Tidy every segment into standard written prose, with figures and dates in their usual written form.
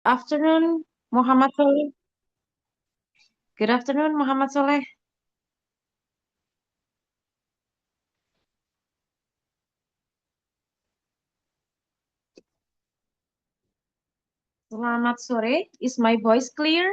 Afternoon, Muhammad Soleh. Good afternoon, Muhammad Soleh. Selamat sore. Is my voice clear?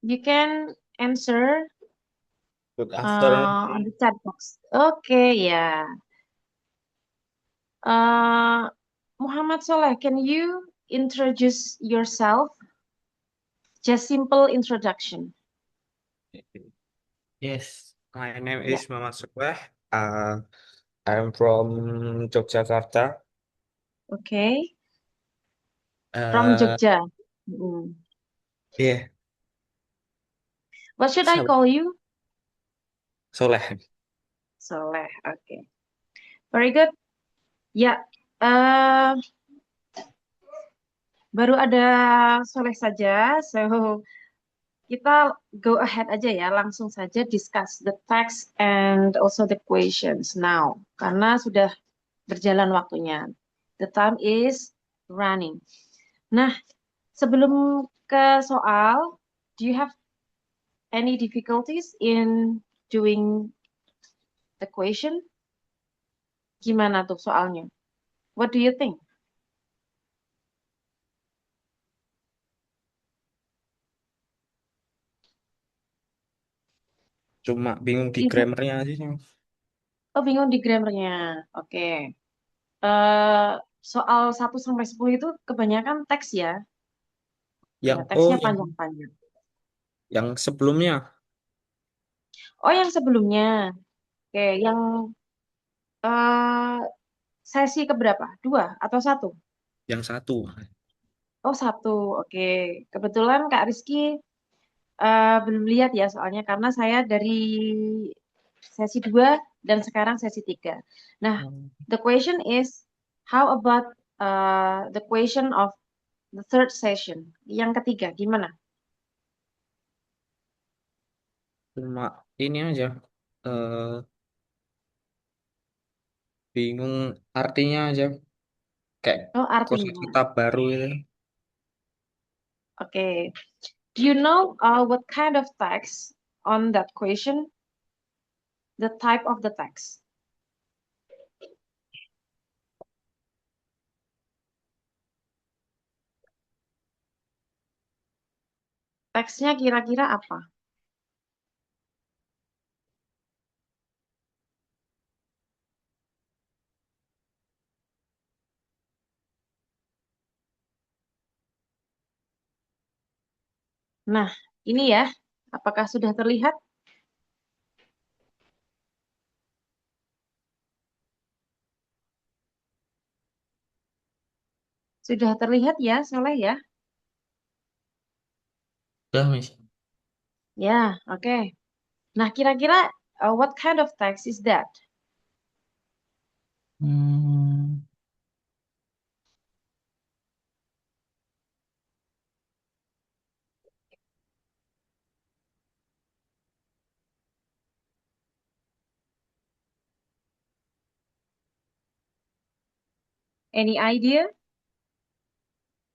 You can answer Good afternoon. on the chat box. Okay, yeah. Uh, Muhammad Soleh, can you introduce yourself? Just simple introduction. Yes, my name Yeah. is Muhammad Soleh. Uh, I'm from Yogyakarta. Okay. From Uh, Jogja. Hmm. yeah, What should I Sal- call you? Soleh. Soleh. Okay. Very good. Ya. Uh, Baru ada Soleh saja. So, kita go ahead aja ya, langsung saja discuss the text and also the questions now. Karena sudah berjalan waktunya. The time is running. Nah, sebelum ke soal, do you have any difficulties in doing the question? Gimana tuh soalnya? What do you think? Cuma bingung di Is- grammarnya aja sih. Oh, bingung di grammarnya. Oke. Eh, Soal 1 sampai 10 itu kebanyakan teks ya. Ya, Oh, teksnya panjang-panjang. yang sebelumnya, Oh, yang sebelumnya. Oke, yang eh, sesi keberapa? Dua atau satu? yang satu, Oh, satu. Oke. Kebetulan Kak Rizky belum lihat ya soalnya karena saya dari sesi 2 dan sekarang sesi 3. Nah, Hmm. the question is, how about the question of the third session? Yang ketiga, gimana? Cuma ini aja. eh Bingung artinya aja, kayak Oh, artinya. kosakata baru itu. Oke. Do you know what kind of text on that question? The type of the text. Teksnya kira-kira apa? Nah, ini ya. Apakah sudah terlihat? Sudah terlihat ya, Soleh ya? Udah, Miss. Ya, oke. Nah, kira-kira what kind of text is that? Hmm, Any idea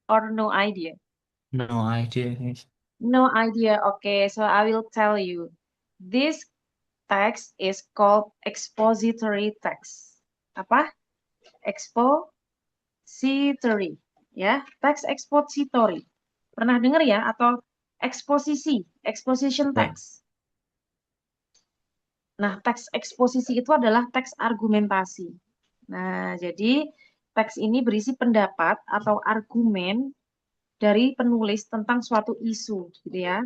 or no idea? no idea, Miss. No idea. Okay, so I will tell you. This text is called expository text. Apa? Expository. Ya, teks expository. Pernah dengar ya? Atau eksposisi, exposition Ya. text. Nah, teks eksposisi itu adalah teks argumentasi. Nah, jadi teks ini berisi pendapat atau argumen dari penulis tentang suatu isu, gitu ya.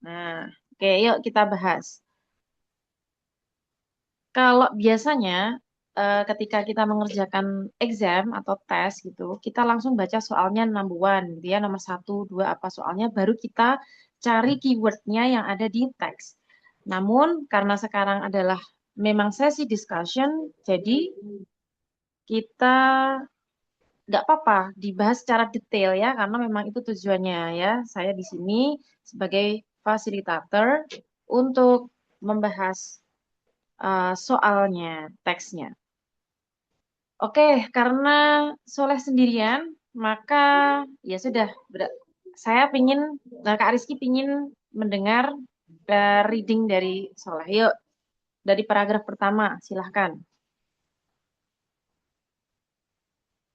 Nah, oke, yuk kita bahas. Kalau biasanya ketika kita mengerjakan exam atau tes gitu, kita langsung baca soalnya number one, gitu ya, nomor satu, dua apa soalnya, baru kita cari keywordnya yang ada di teks. Namun karena sekarang adalah memang sesi discussion, jadi kita nggak apa-apa dibahas secara detail ya, karena memang itu tujuannya ya. Saya di sini sebagai fasilitator untuk membahas soalnya, teksnya. Oke, karena Soleh sendirian, maka ya sudah. Saya pingin, Kak Rizky pingin mendengar reading dari Soleh. Yuk, dari paragraf pertama, silahkan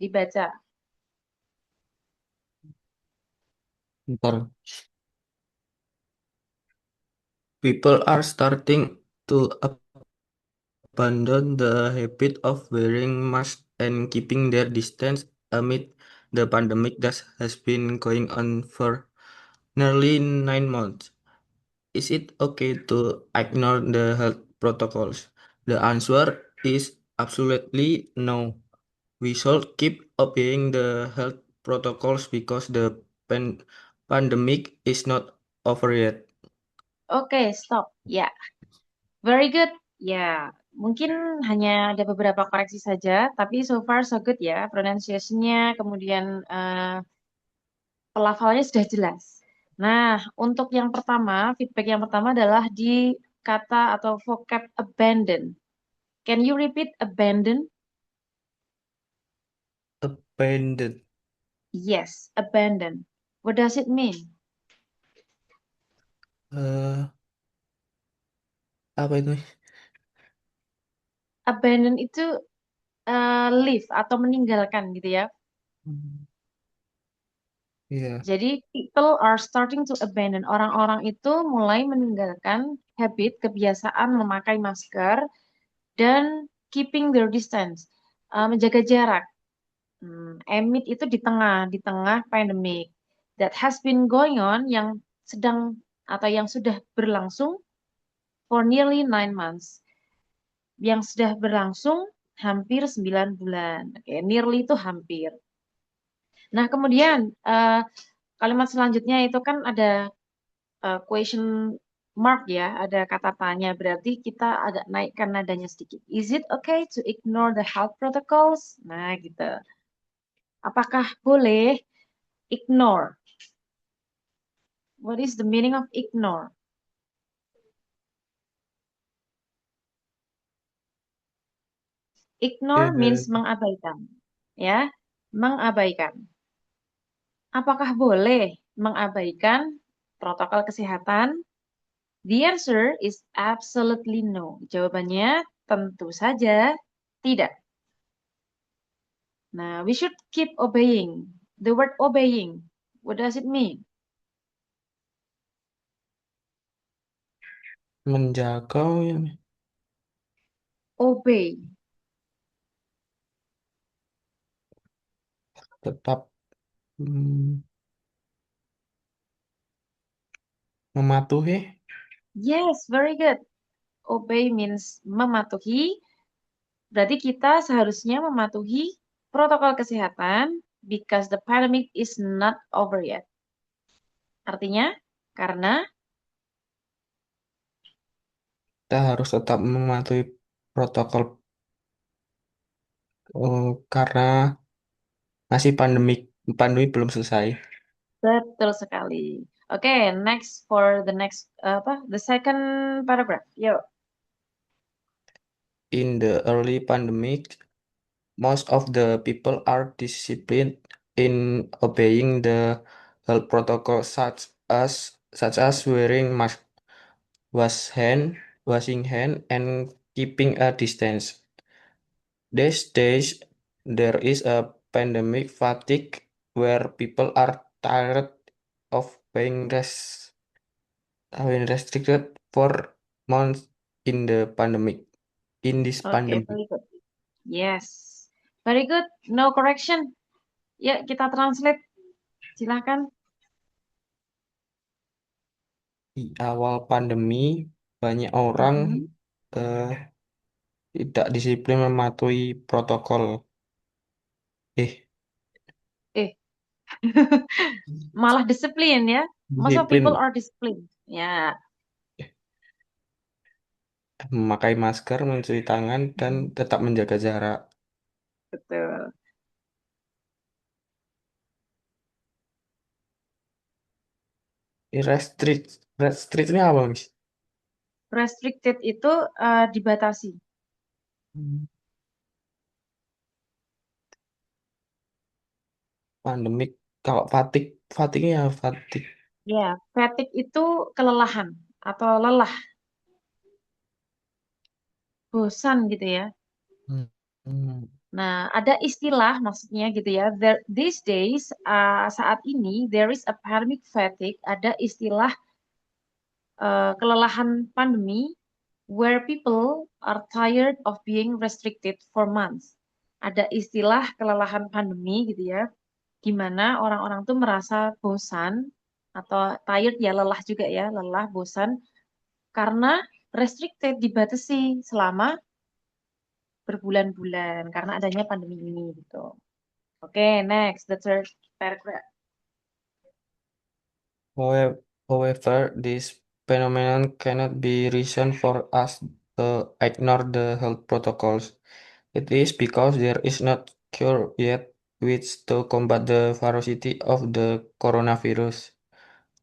dibaca. Ntar. People are starting to abandon the habit of wearing masks and keeping their distance amid the pandemic that has been going on for nearly 9 months. Is it okay to ignore the health protocols? The answer is absolutely no. We should keep obeying the health protocols because the pandemic is not over yet. Oke, stop. Ya, very good. Ya, mungkin hanya ada beberapa koreksi saja, tapi so far so good ya. Pronunciation-nya, kemudian pelafalannya sudah jelas. Nah, untuk yang pertama, feedback yang pertama adalah di kata atau vocab abandon. Can you repeat abandon? Abandoned. Yes, abandon. What does it mean? Eh, apa itu? Abandon itu leave atau meninggalkan gitu ya. Hmm, Iya. Jadi people are starting to abandon. Orang-orang itu mulai meninggalkan habit, kebiasaan memakai masker dan keeping their distance, menjaga jarak. Amid itu di tengah pandemic that has been going on, yang sedang atau yang sudah berlangsung for nearly 9 months, yang sudah berlangsung hampir 9 bulan. Oke, nearly itu hampir. Nah, kemudian kalimat selanjutnya itu kan ada question mark ya, ada kata tanya. Berarti kita agak naikkan nadanya sedikit. Is it okay to ignore the health protocols? Nah, gitu. Apakah boleh ignore? What is the meaning of ignore? Ignore means Eh, mengabaikan. Ya, mengabaikan. Apakah boleh mengabaikan protokol kesehatan? The answer is absolutely no. Jawabannya tentu saja tidak. Nah, we should keep obeying. The word obeying, what does it mean? menjaga ya, Obey. tetap hmm, mematuhi. Yes, very good. Obey means mematuhi. Berarti kita seharusnya mematuhi protokol kesehatan because the pandemic is not over yet. Artinya, karena Kita harus tetap mematuhi protokol karena masih pandemi belum selesai. betul sekali. Oke, next for the next the second paragraph. Yuk. In the early pandemic, most of the people are disciplined in obeying the health protocols such as wearing mask, washing hand, and keeping a distance. These days, there is a pandemic fatigue where people are tired of being restricted for months in the pandemic. In this Oke, pandemic, very good. Yes. Very good. No correction. Ya, kita translate. Silakan. di awal pandemi, banyak orang Mm-mm. eh, tidak disiplin mematuhi protokol. Eh, Eh, malah disiplin ya. Most of people disiplin are disciplined. Ya. memakai masker, mencuci tangan, dan Mm, tetap menjaga jarak. betul. Restrict ini apa, Miss? Restricted itu dibatasi. Hmm. Pandemik. Kalau fatigue ya fatigue. Ya, fatigue itu kelelahan atau lelah, bosan gitu ya. Hmm. Hmm. Nah, ada istilah maksudnya gitu ya. These days, saat ini, there is a pandemic fatigue. Ada istilah kelelahan pandemi where people are tired of being restricted for months. Ada istilah kelelahan pandemi gitu ya, di mana orang-orang tuh merasa bosan atau tired ya lelah juga ya, lelah, bosan karena restricted dibatasi selama berbulan-bulan karena adanya pandemi ini gitu. Oke, next, the third paragraph. However, this phenomenon cannot be reason for us to ignore the health protocols. It is because there is not cure yet which to combat the ferocity of the coronavirus.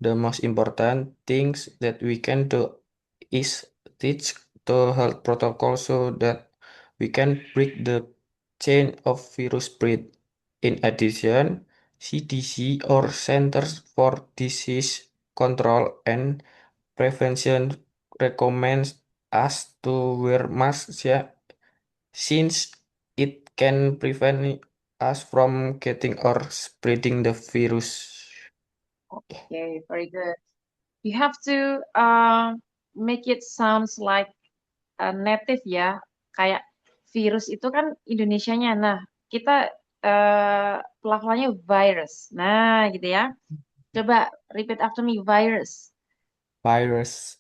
The most important things that we can do is teach the health protocol so that we can break the chain of virus spread. In addition, CDC or Centers for Disease Control and Prevention recommends us to wear masks, yeah, since it can prevent us from getting or spreading the virus. Okay, very good. You have to make it sounds like a native ya. Kayak virus itu kan Indonesianya. Nah, kita pelafalannya virus. Nah, gitu ya. Coba repeat after me, virus. Virus.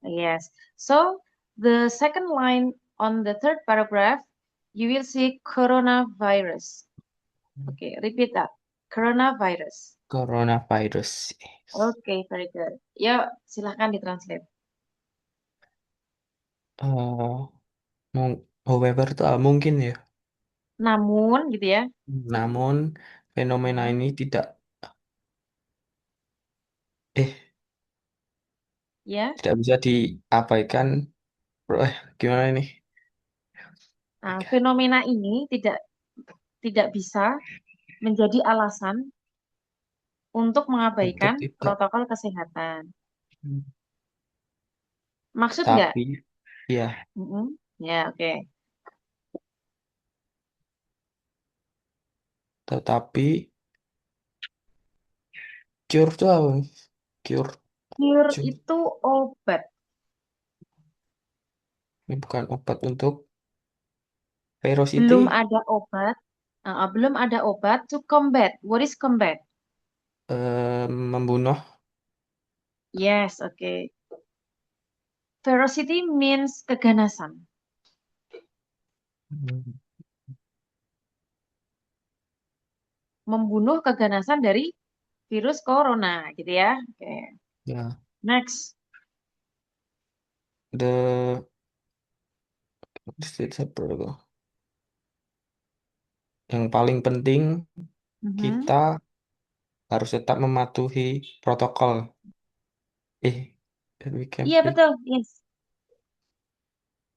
Yes. So, the second line on the third paragraph, you will see coronavirus. Okay, repeat that. Coronavirus. Coronavirus. Okay, very good. Yuk, silahkan ditranslate. Eh, however itu mungkin ya. Namun, gitu ya. Namun fenomena Hmm, ini eh ya. tidak bisa diabaikan. Gimana ini? Nah, fenomena ini tidak tidak bisa menjadi alasan untuk Untuk mengabaikan tidak. protokol kesehatan. Maksud nggak? Tetapi ya, Mm-mm. Ya, oke. tetapi cure itu apa? Cure, Cure cure. itu obat. Ini bukan obat untuk Belum virosity, ada obat. Belum ada obat to combat. What is combat? membunuh. Yes, oke. Ferocity means keganasan. Hmm. Membunuh keganasan dari virus corona, gitu ya. Oke. Ya, Next. the yang paling penting Mhm. kita harus tetap mematuhi protokol. We can Iya, break betul. Yes.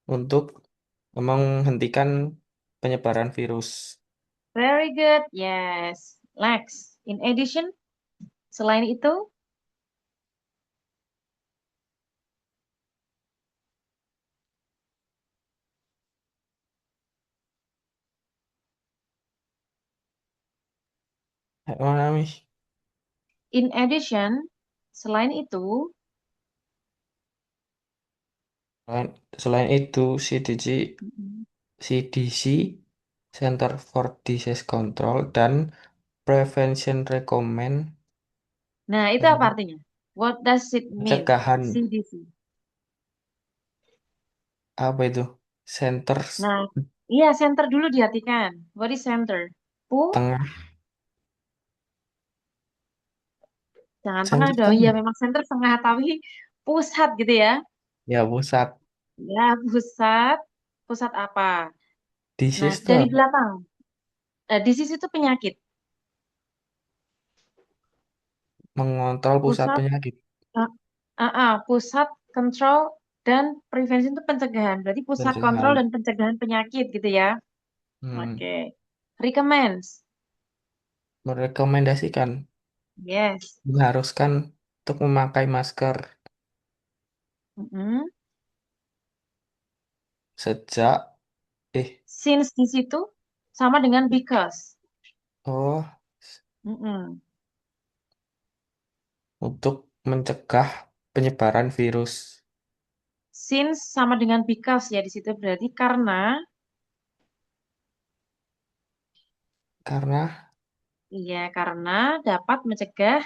untuk menghentikan penyebaran virus. Very good. Yes. Next. In addition, selain itu, Mana, Mis? in addition, selain itu, Selain, selain itu, mhm. CDC, Center for Disease Control, dan Prevention Recommend Nah, itu apa eh, artinya? What does it mean? pencegahan CDC. apa itu? Center Nah, iya center dulu diartikan. What is center? Pu, tengah, jangan tengah center dong. Iya, tengah. memang center tengah, tapi pusat gitu ya. Ya, pusat. Ya, pusat. Pusat apa? Nah, Disease itu dari apa? belakang. Disease itu penyakit. Mengontrol pusat Pusat, penyakit. Pusat kontrol dan prevention itu pencegahan. Berarti pusat kontrol pencegahan. dan pencegahan penyakit gitu ya. Hmm, Oke. Recommends. merekomendasikan, Yes. mengharuskan untuk memakai masker Mm-mm. sejak Since di situ sama dengan because. oh Mm-mm. untuk mencegah penyebaran virus Since sama dengan because ya di situ berarti karena karena iya karena dapat mencegah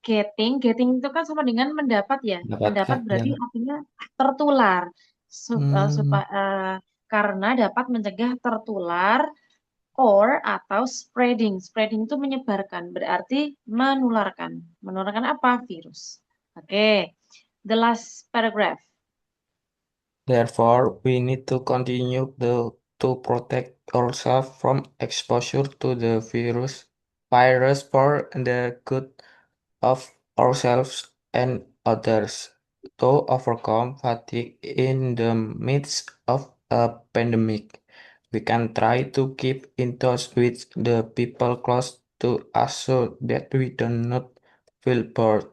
getting itu kan sama dengan mendapat ya. Mendapat mendapatkan berarti yang artinya tertular. hmm, Karena dapat mencegah tertular or atau spreading. Spreading itu menyebarkan, berarti menularkan. Menularkan apa? Virus. Oke. The last paragraph. therefore we need to continue to protect ourselves from exposure to the virus for the good of ourselves and others to overcome fatigue in the midst of a pandemic. We can try to keep in touch with the people close to us so that we do not feel bored.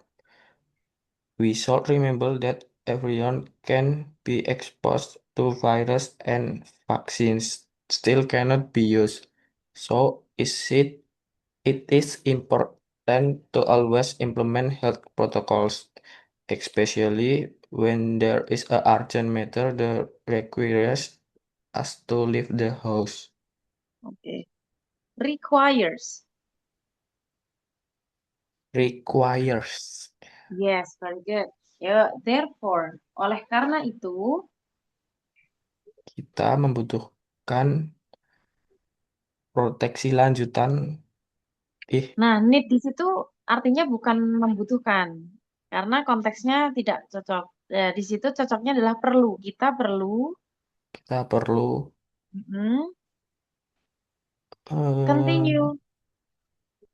We should remember that everyone can be exposed to virus and vaccines still cannot be used. So it is important to always implement health protocols, especially when there is a urgent matter that requires us to leave the house. Oke. Requires. Requires. Yes, very good. Ya, therefore, oleh karena itu, Kita membutuhkan proteksi lanjutan. Ih, nah need di situ artinya bukan membutuhkan, karena konteksnya tidak cocok. Di situ cocoknya adalah perlu. Kita perlu kita perlu mm, eh, continue.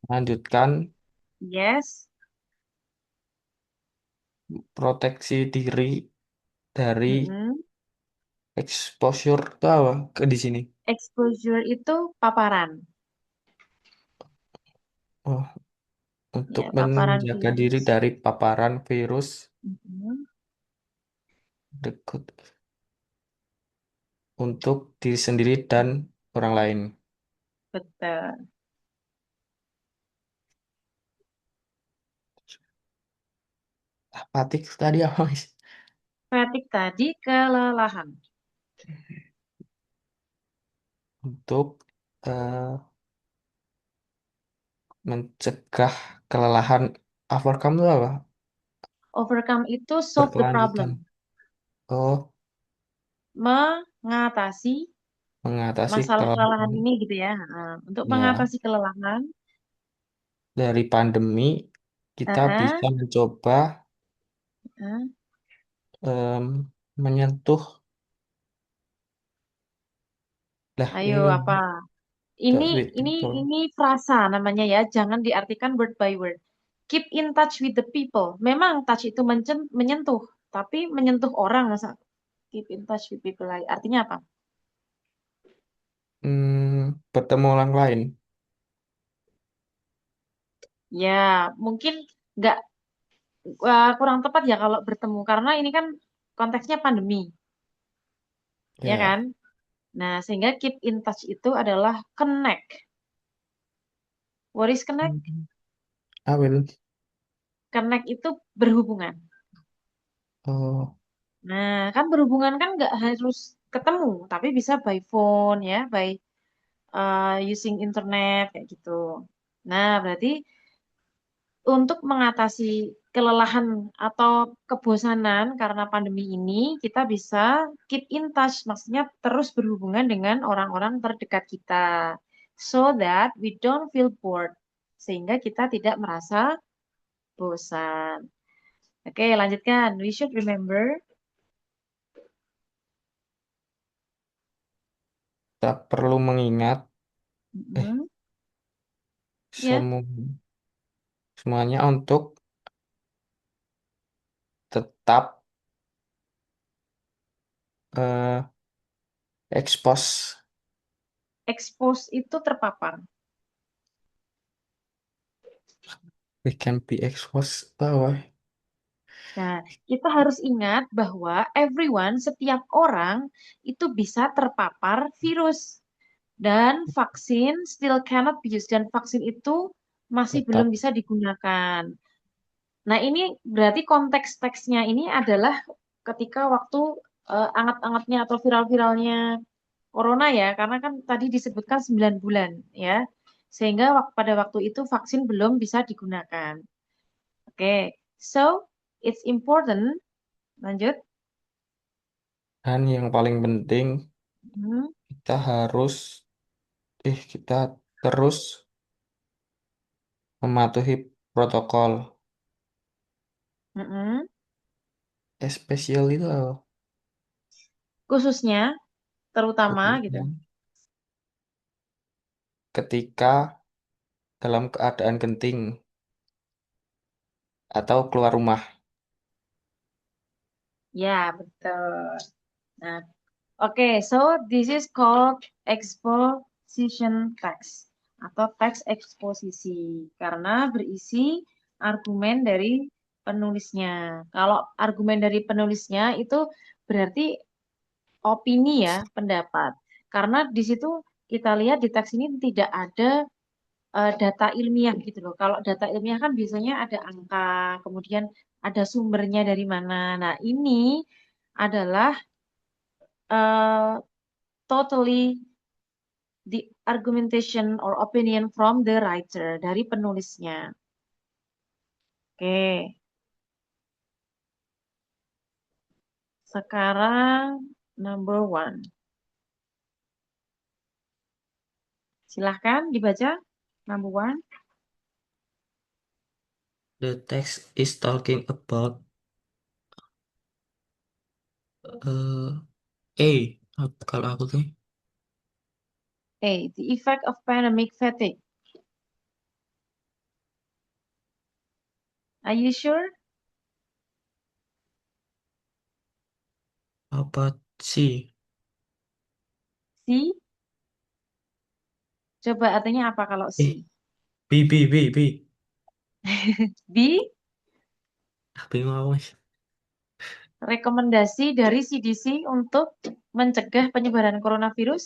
melanjutkan Yes. proteksi diri dari Mm-mm. exposure itu apa ke di sini. Exposure itu paparan. Oh, untuk Ya, paparan menjaga diri virus. dari paparan virus Mm-mm. dekut untuk diri sendiri dan orang lain. Betul. Apatik tadi apa, Mas? Fatigue tadi kelelahan. Untuk eh, mencegah kelelahan. Overcome itu apa? Overcome itu solve the Berkelanjutan. problem. Oh, Mengatasi mengatasi masalah kelelahan kelelahan. ini gitu ya. Untuk Ya, mengatasi kelelahan, dari pandemi kita eh, bisa mencoba eh, em, menyentuh. Lah, ayo ini apa? Ini tak ini betul. ini frasa namanya ya. Jangan diartikan word by word. Keep in touch with the people. Memang touch itu menyentuh, tapi menyentuh orang masa keep in touch with people lain. Artinya apa? Bertemu orang lain. Ya, mungkin nggak kurang tepat ya kalau bertemu karena ini kan konteksnya pandemi, ya kan? Ya. Nah, sehingga keep in touch itu adalah connect. What is connect? Hmm. I will. Connect itu berhubungan. Oh, Nah, kan berhubungan kan nggak harus ketemu, tapi bisa by phone ya, by using internet kayak gitu. Nah, berarti untuk mengatasi kelelahan atau kebosanan karena pandemi ini, kita bisa keep in touch, maksudnya terus berhubungan dengan orang-orang terdekat kita, so that we don't feel bored, sehingga kita tidak merasa bosan. Oke, lanjutkan. We should remember. kita perlu mengingat eh Mm, ya, semu semuanya untuk tetap eh, expose. Expose itu terpapar. We can be exposed. Bawah. Nah, kita harus ingat bahwa everyone, setiap orang itu bisa terpapar virus. Dan vaksin still cannot be used. Dan vaksin itu masih belum Tetap bisa digunakan. Nah, ini berarti konteks teksnya ini adalah ketika waktu anget-angetnya atau viral-viralnya corona ya. Karena kan tadi disebutkan 9 bulan ya. Sehingga pada waktu itu vaksin belum bisa digunakan. Oke, so it's important. Lanjut. dan yang paling penting Hmm, kita harus kita terus mematuhi protokol. mm-mm. Especially itu apa? Khususnya, terutama gitu. Khususnya ketika dalam keadaan genting atau keluar rumah. Ya, betul. Nah, oke, so this is called exposition text atau teks eksposisi karena berisi argumen dari penulisnya. Kalau argumen dari penulisnya itu berarti opini ya, pendapat. Karena di situ kita lihat di teks ini tidak ada data ilmiah gitu loh. Kalau data ilmiah kan biasanya ada angka, kemudian ada sumbernya dari mana. Nah, ini adalah totally the argumentation or opinion from the writer, dari penulisnya. Oke, sekarang number one. Silahkan dibaca number one. The text is talking about kalau aku tuh A. The effect of pandemic fatigue. Are you sure? apa sih? C. Coba artinya apa kalau Eh, C? B. B. Bingung aku, Mas. Rekomendasi dari CDC untuk mencegah penyebaran coronavirus.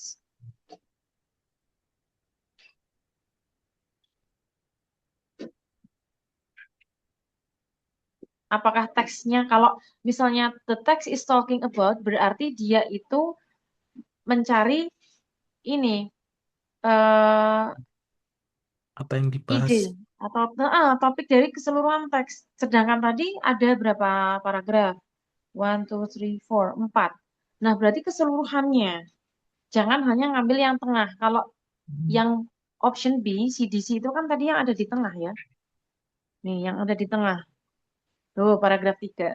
Apakah teksnya kalau misalnya the text is talking about berarti dia itu mencari ini eh, Apa yang dibahas? ide atau topik dari keseluruhan teks. Sedangkan tadi ada berapa paragraf? One, two, three, four, empat. Nah, berarti keseluruhannya. Jangan hanya ngambil yang tengah. Kalau yang option B, CDC itu kan tadi yang ada di tengah ya. Nih, yang ada di tengah. Tuh, paragraf 3.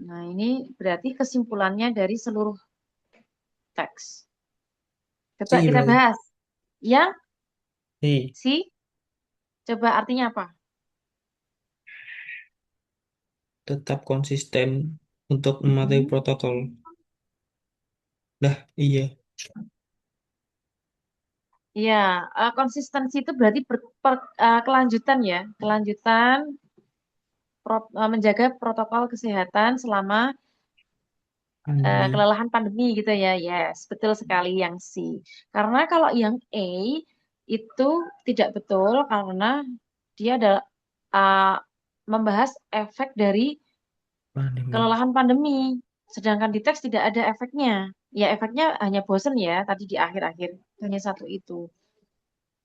Nah, ini berarti kesimpulannya dari seluruh teks. Coba C kita berarti. bahas. Yang C. C, coba artinya apa? Tetap konsisten untuk mematuhi Mm-mm. protokol. Dah, iya. Iya, konsistensi itu berarti kelanjutan ya, kelanjutan menjaga protokol kesehatan selama Pandemi. kelelahan pandemi gitu ya. Yes, betul sekali yang C. Karena kalau yang A itu tidak betul karena dia adalah uh, membahas efek dari Pandemi. kelelahan pandemi. Sedangkan di teks tidak ada efeknya. Ya efeknya hanya bosen ya tadi di akhir-akhir. Hanya satu itu.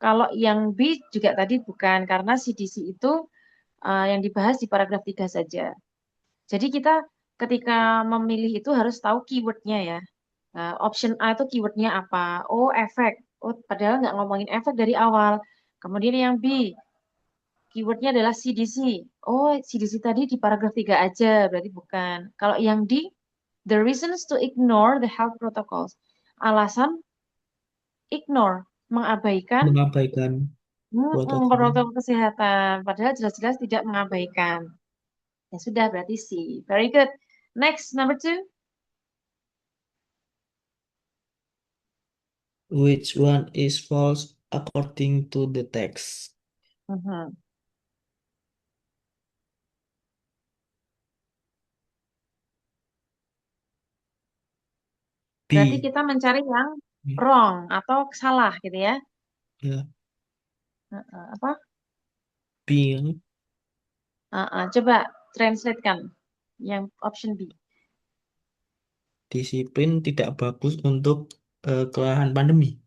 Kalau yang B juga tadi bukan karena CDC itu yang dibahas di paragraf 3 saja. Jadi kita ketika memilih itu harus tahu keywordnya ya. Option A itu keywordnya apa? Oh, efek. Oh, padahal nggak ngomongin efek dari awal. Kemudian yang B, keywordnya adalah CDC. Oh, CDC tadi di paragraf 3 aja, berarti bukan. Kalau yang D, the reasons to ignore the health protocols. Alasan ignore, mengabaikan Mengabaikan protokol. protokol kesehatan. Padahal jelas-jelas tidak mengabaikan. Ya sudah, berarti C. Very good. Next, number two. Which one is false according to the text? Mhm. Berarti B. kita mencari yang wrong atau salah gitu ya. Ya, Apa? B. Coba translatekan yang option B. Disiplin tidak bagus untuk kelahan pandemi.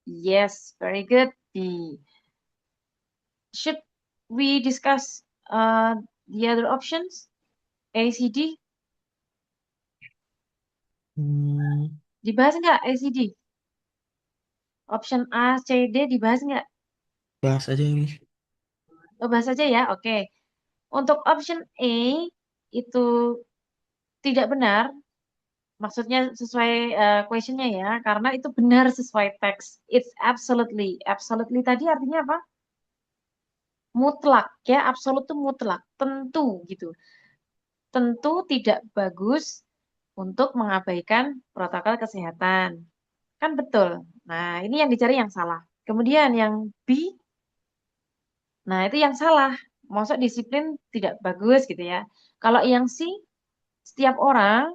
Yes, very good. B. Should we discuss the other options? A, C, D? Hmm, Dibahas nggak A, C, D? Option A, C, D dibahas nggak? bahas aja ini. Oh, bahas aja ya. Oke. Untuk option A itu tidak benar. Maksudnya sesuai questionnya ya. Karena itu benar sesuai teks. It's absolutely. Absolutely tadi artinya apa? Mutlak ya. Absolut itu mutlak. Tentu gitu. Tentu tidak bagus untuk mengabaikan protokol kesehatan. Kan betul. Nah, ini yang dicari yang salah. Kemudian yang B, nah itu yang salah. Maksud disiplin tidak bagus gitu ya. Kalau yang C, setiap orang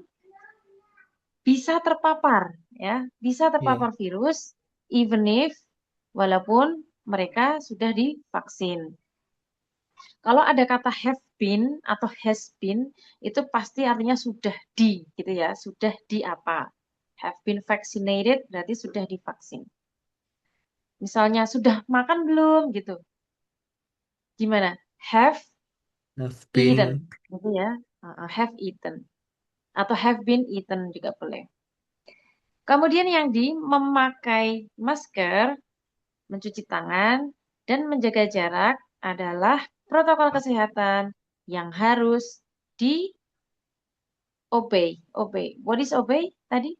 bisa terpapar ya, bisa Ya, terpapar virus even if walaupun mereka sudah divaksin. Kalau ada kata have been atau has been itu pasti artinya sudah di gitu ya, sudah di apa? Have been vaccinated berarti sudah divaksin. Misalnya sudah makan belum gitu. Gimana? Have have eaten been. gitu ya. Have eaten atau have been eaten juga boleh. Kemudian yang di memakai masker, mencuci tangan, dan menjaga jarak adalah protokol kesehatan yang harus di obey. Obey. What is obey tadi?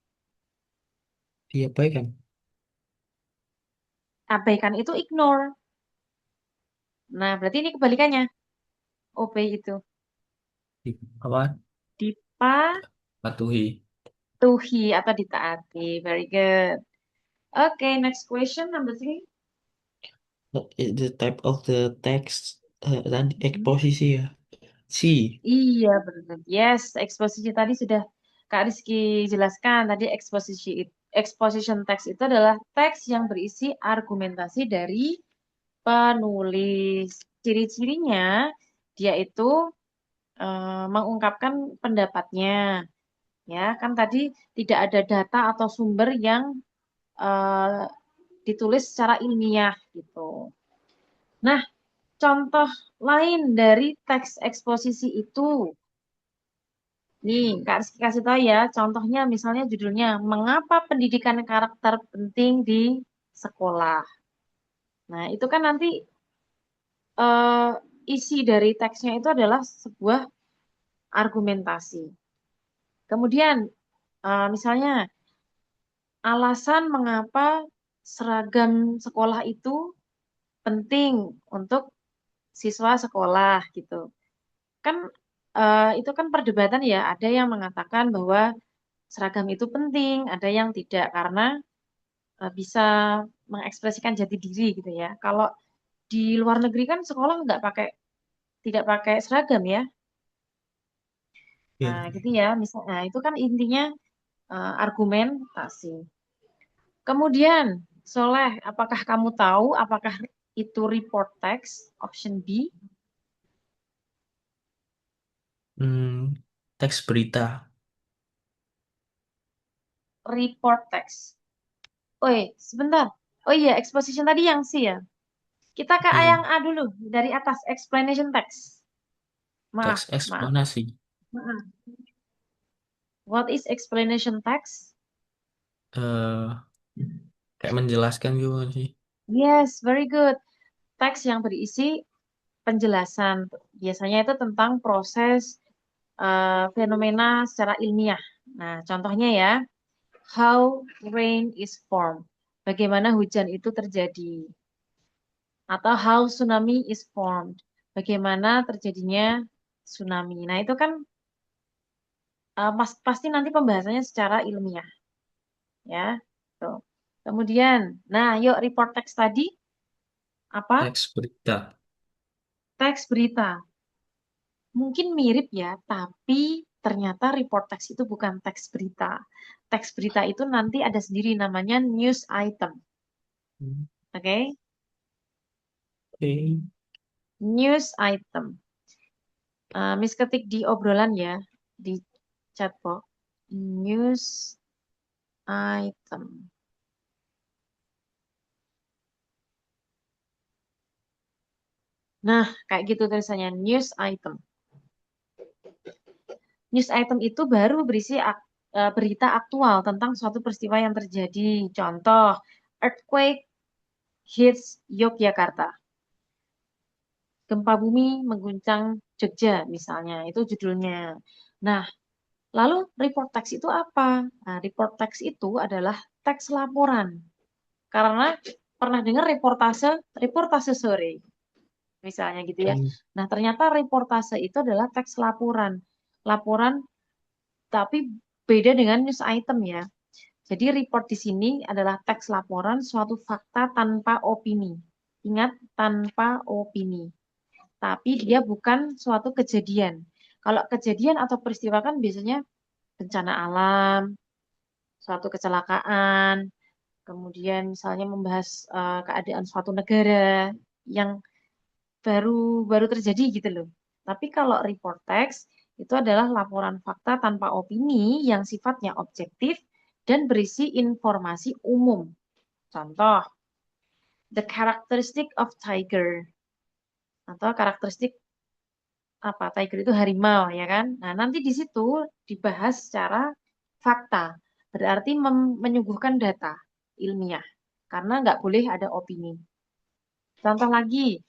Diabaikan. Abaikan itu ignore. Nah, berarti ini kebalikannya. Obey itu Apa? dipatuhi Patuhi. atau ditaati. Very good. Okay, next question number three. The type of the text tadi Mhm. eksposisi ya. C. Iya, benar. Yes, eksposisi tadi sudah Kak Rizky jelaskan. Tadi exposition text itu adalah teks yang berisi argumentasi dari penulis. Ciri-cirinya dia itu mengungkapkan pendapatnya. Ya, kan tadi tidak ada data atau sumber yang eh, ditulis secara ilmiah gitu. Nah, contoh lain dari teks eksposisi itu. Nih, Kak Rizky kasih tahu ya, contohnya misalnya judulnya, Mengapa Pendidikan Karakter Penting di Sekolah. Nah, itu kan nanti eh, isi dari teksnya itu adalah sebuah argumentasi. Kemudian, misalnya, alasan mengapa seragam sekolah itu penting untuk siswa sekolah gitu. Kan itu kan perdebatan ya, ada yang mengatakan bahwa seragam itu penting, ada yang tidak karena bisa mengekspresikan jati diri gitu ya. Kalau di luar negeri kan sekolah nggak pakai tidak pakai seragam ya. Ya. Nah, gitu ya. Misalnya itu kan intinya argumentasi. Kemudian, Soleh, apakah kamu tahu apakah itu report text? Option B, Hmm, teks berita. report text. Oh, sebentar. Oh iya, exposition tadi yang C ya. Kita ke Iya, yang A dulu, dari atas explanation text. Maaf, teks maaf. eksplanasi. Maaf. What is explanation text? eh Kayak menjelaskan gitu sih. Yes, very good. Teks yang berisi penjelasan. Biasanya itu tentang proses fenomena secara ilmiah. Nah, contohnya ya, how rain is formed. Bagaimana hujan itu terjadi. Atau how tsunami is formed. Bagaimana terjadinya tsunami. Nah, itu kan pasti nanti pembahasannya secara ilmiah, ya. Tuh. Kemudian, nah, yuk report teks tadi apa? Teks berita. Teks berita. Mungkin mirip ya, tapi ternyata report teks itu bukan teks berita. Teks berita itu nanti ada sendiri namanya news item. Hmm, Oke? Oke. News item. Miss ketik di obrolan ya, di chatbox. News item. Nah, kayak gitu tulisannya news item. News item itu baru berisi berita aktual tentang suatu peristiwa yang terjadi. Contoh, earthquake hits Yogyakarta. Gempa bumi mengguncang Jogja misalnya, itu judulnya. Nah, lalu report text itu apa? Nah, report text itu adalah teks laporan. Karena pernah dengar reportase, reportase sore, misalnya gitu ya. Hmm, Nah, ternyata reportase itu adalah teks laporan. Laporan tapi beda dengan news item ya. Jadi report di sini adalah teks laporan suatu fakta tanpa opini. Ingat, tanpa opini. Tapi dia bukan suatu kejadian. Kalau kejadian atau peristiwa kan biasanya bencana alam, suatu kecelakaan, kemudian misalnya membahas keadaan suatu negara yang baru baru terjadi gitu loh. Tapi kalau report text itu adalah laporan fakta tanpa opini yang sifatnya objektif dan berisi informasi umum. Contoh, the characteristic of tiger atau karakteristik apa? Tiger itu harimau ya kan? Nah, nanti di situ dibahas secara fakta. Berarti menyuguhkan data ilmiah. Karena nggak boleh ada opini. Contoh lagi,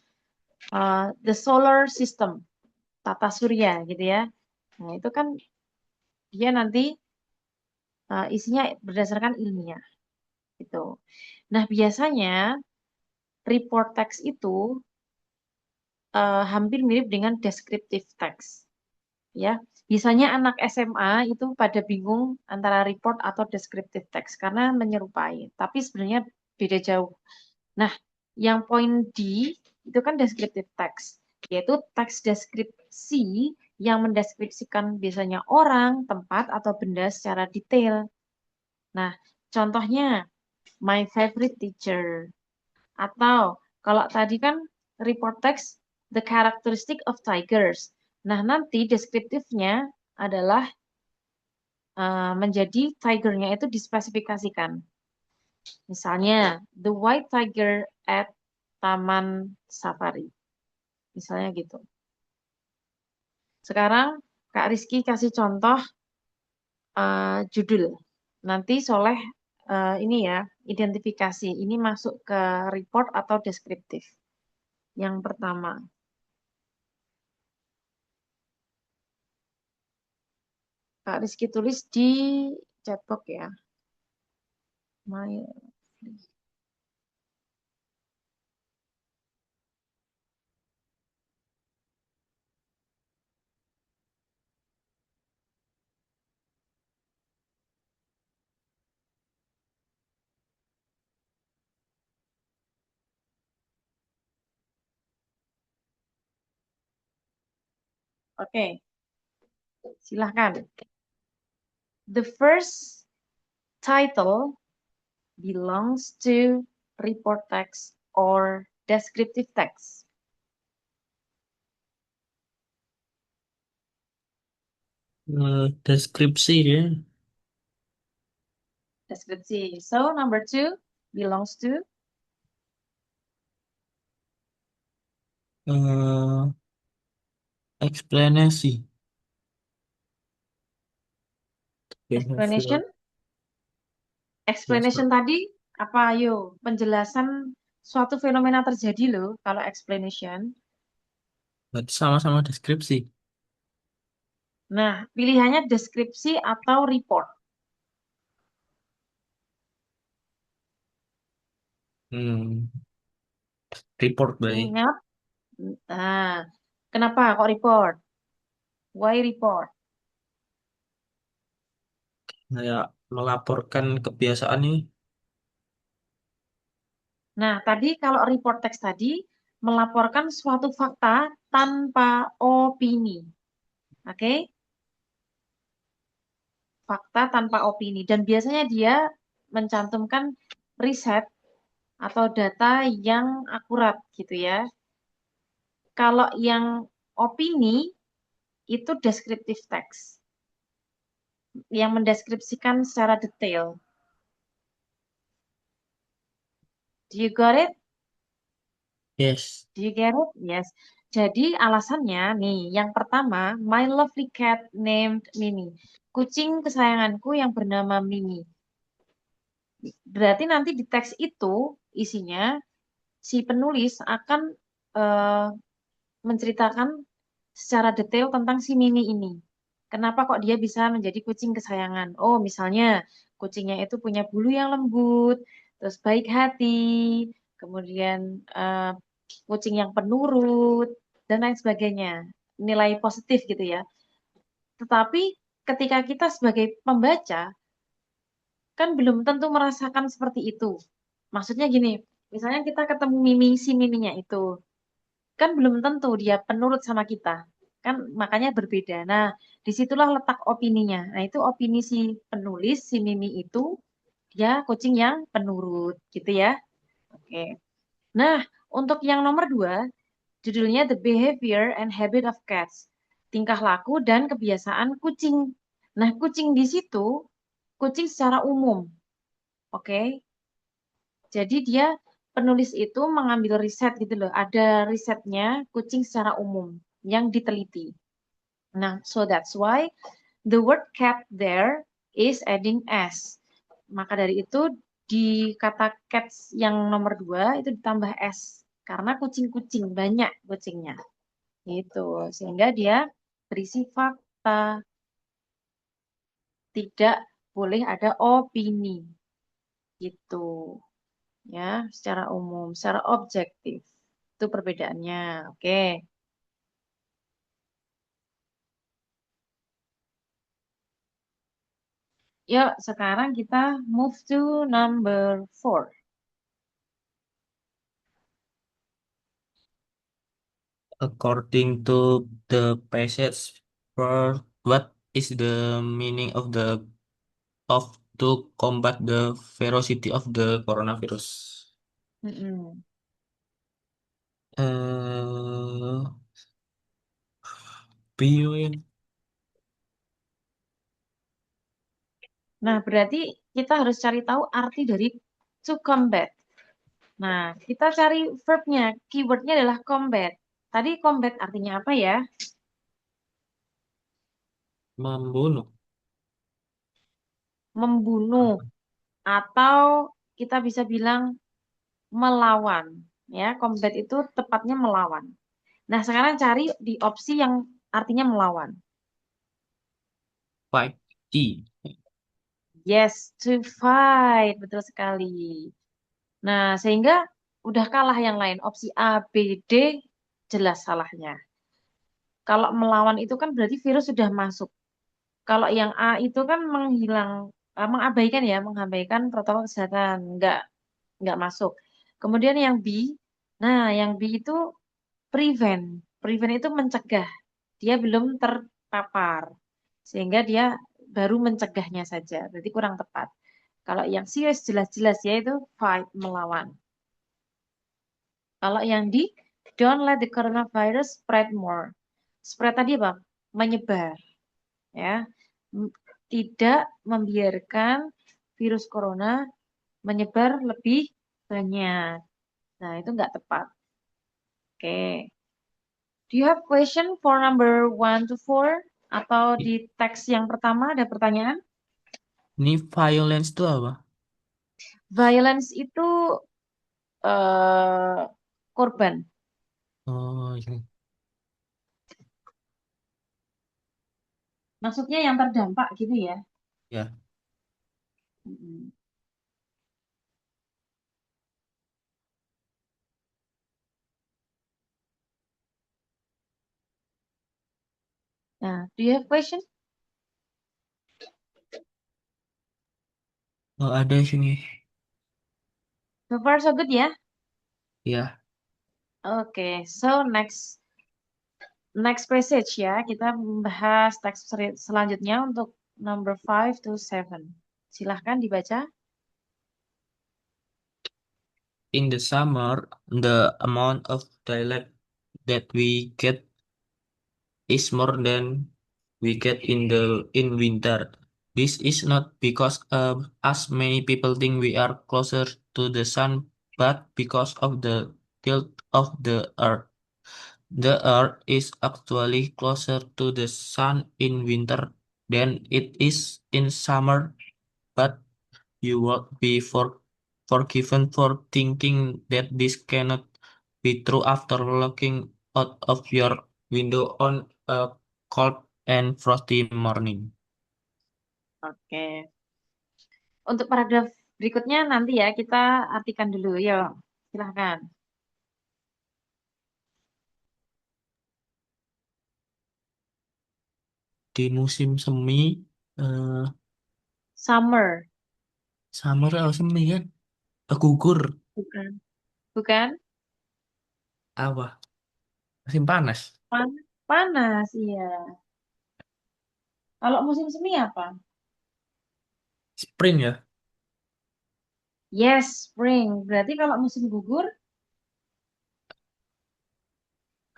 the solar system, tata surya gitu ya. Nah, itu kan dia nanti isinya berdasarkan ilmiah gitu. Nah, biasanya report text itu hampir mirip dengan descriptive text. Ya, biasanya anak SMA itu pada bingung antara report atau descriptive text karena menyerupai, tapi sebenarnya beda jauh. Nah, yang poin D itu kan descriptive text, yaitu teks deskripsi yang mendeskripsikan biasanya orang, tempat, atau benda secara detail. Nah, contohnya my favorite teacher. Atau kalau tadi kan report text the characteristic of tigers. Nah, nanti deskriptifnya adalah menjadi tigernya itu dispesifikasikan. Misalnya, the white tiger at Taman Safari. Misalnya gitu. Sekarang Kak Rizky kasih contoh judul. Nanti Soleh ini ya, identifikasi. Ini masuk ke report atau deskriptif. Yang pertama, Kak Rizky tulis di chatbox ya. My... Oke, silahkan. The first title belongs to report text or descriptive text. Deskripsi ya. Deskripsi. So number two belongs to Eh, Eksplanasi. explanation. Behavior. Yes, Explanation tadi apa yo? Penjelasan suatu fenomena terjadi loh kalau explanation. berarti sama-sama deskripsi. Nah, pilihannya deskripsi atau report. Hmm, report baik. Ingat. Nah, kenapa kok report? Why report? Kayak melaporkan kebiasaan ini. Nah, tadi kalau report text tadi melaporkan suatu fakta tanpa opini. Oke? Fakta tanpa opini. Dan biasanya dia mencantumkan riset atau data yang akurat gitu ya. Kalau yang opini itu descriptive text yang mendeskripsikan secara detail. Do you got it? Yes. Do you get it? Yes. Jadi alasannya nih, yang pertama, my lovely cat named Mimi. Kucing kesayanganku yang bernama Mimi. Berarti nanti di teks itu isinya si penulis akan eh, menceritakan secara detail tentang si Mimi ini. Kenapa kok dia bisa menjadi kucing kesayangan? Oh, misalnya kucingnya itu punya bulu yang lembut, terus baik hati, kemudian kucing yang penurut, dan lain sebagainya. Nilai positif gitu ya. Tetapi ketika kita sebagai pembaca, kan belum tentu merasakan seperti itu. Maksudnya gini, misalnya kita ketemu Mimi, si Miminya itu. Kan belum tentu dia penurut sama kita. Kan makanya berbeda. Nah, disitulah letak opininya. Nah, itu opini si penulis, si Mimi itu, dia kucing yang penurut, gitu ya. Oke. Nah, untuk yang nomor dua, judulnya The Behavior and Habit of Cats. Tingkah laku dan kebiasaan kucing. Nah, kucing di situ, kucing secara umum. Oke. Jadi dia penulis itu mengambil riset gitu loh. Ada risetnya kucing secara umum yang diteliti. Nah, so that's why the word cat there is adding s. Maka dari itu di kata cats yang nomor dua itu ditambah s. Karena kucing-kucing, banyak kucingnya. Gitu. Sehingga dia berisi fakta. Tidak boleh ada opini. Gitu. Ya, secara umum, secara objektif. Itu perbedaannya. Oke. Yuk, sekarang kita move to number 4. According to the passage, for what is the meaning of the of to combat the ferocity of the coronavirus? Mm-mm. Eh, bingung. Nah, berarti kita harus cari tahu arti dari to combat. Nah, kita cari verbnya. Keywordnya adalah combat. Tadi combat artinya apa ya? Membunuh. Membunuh. Atau kita bisa bilang melawan. Ya, combat itu tepatnya melawan. Nah, sekarang cari di opsi yang artinya melawan. Fight. I. Yes, to fight. Betul sekali. Nah, sehingga udah kalah yang lain. Opsi A, B, D jelas salahnya. Kalau melawan itu kan berarti virus sudah masuk. Kalau yang A itu kan mengabaikan ya, mengabaikan protokol kesehatan, nggak masuk. Kemudian yang B, nah yang B itu prevent. Prevent itu mencegah. Dia belum terpapar. Sehingga dia baru mencegahnya saja. Berarti kurang tepat. Kalau yang C jelas-jelas yaitu fight, melawan. Kalau yang di don't let the coronavirus spread more. Spread tadi apa? Menyebar, ya. Tidak membiarkan virus corona menyebar lebih banyak. Nah, itu nggak tepat. Oke. Do you have question for number 1 to 4? Atau di teks yang pertama ada pertanyaan? Ini violence itu apa? Violence itu eh, korban. Oh, iya. Maksudnya yang terdampak gitu ya. Ya. Mm-mm. Nah, do you have question? Oh, ada sini. So far so good ya. Ya, Oke, so next passage ya. Kita membahas teks selanjutnya untuk number 5 to 7. Silahkan dibaca. in the summer, the amount of daylight that we get is more than we get in winter. This is not because as many people think we are closer to the sun, but because of the tilt of the earth. The earth is actually closer to the sun in winter than it is in summer, but you will be forgiven for thinking that this cannot be true after looking out of your window on a cold and frosty morning. Oke. Untuk paragraf berikutnya nanti ya kita artikan dulu. Yuk, silahkan. Di musim semi, eh, Summer, summer atau semi kan? Gugur, bukan? Bukan? apa? Musim panas. Panas, iya. Kalau musim semi apa? Spring ya? Yes, spring. Berarti kalau musim gugur,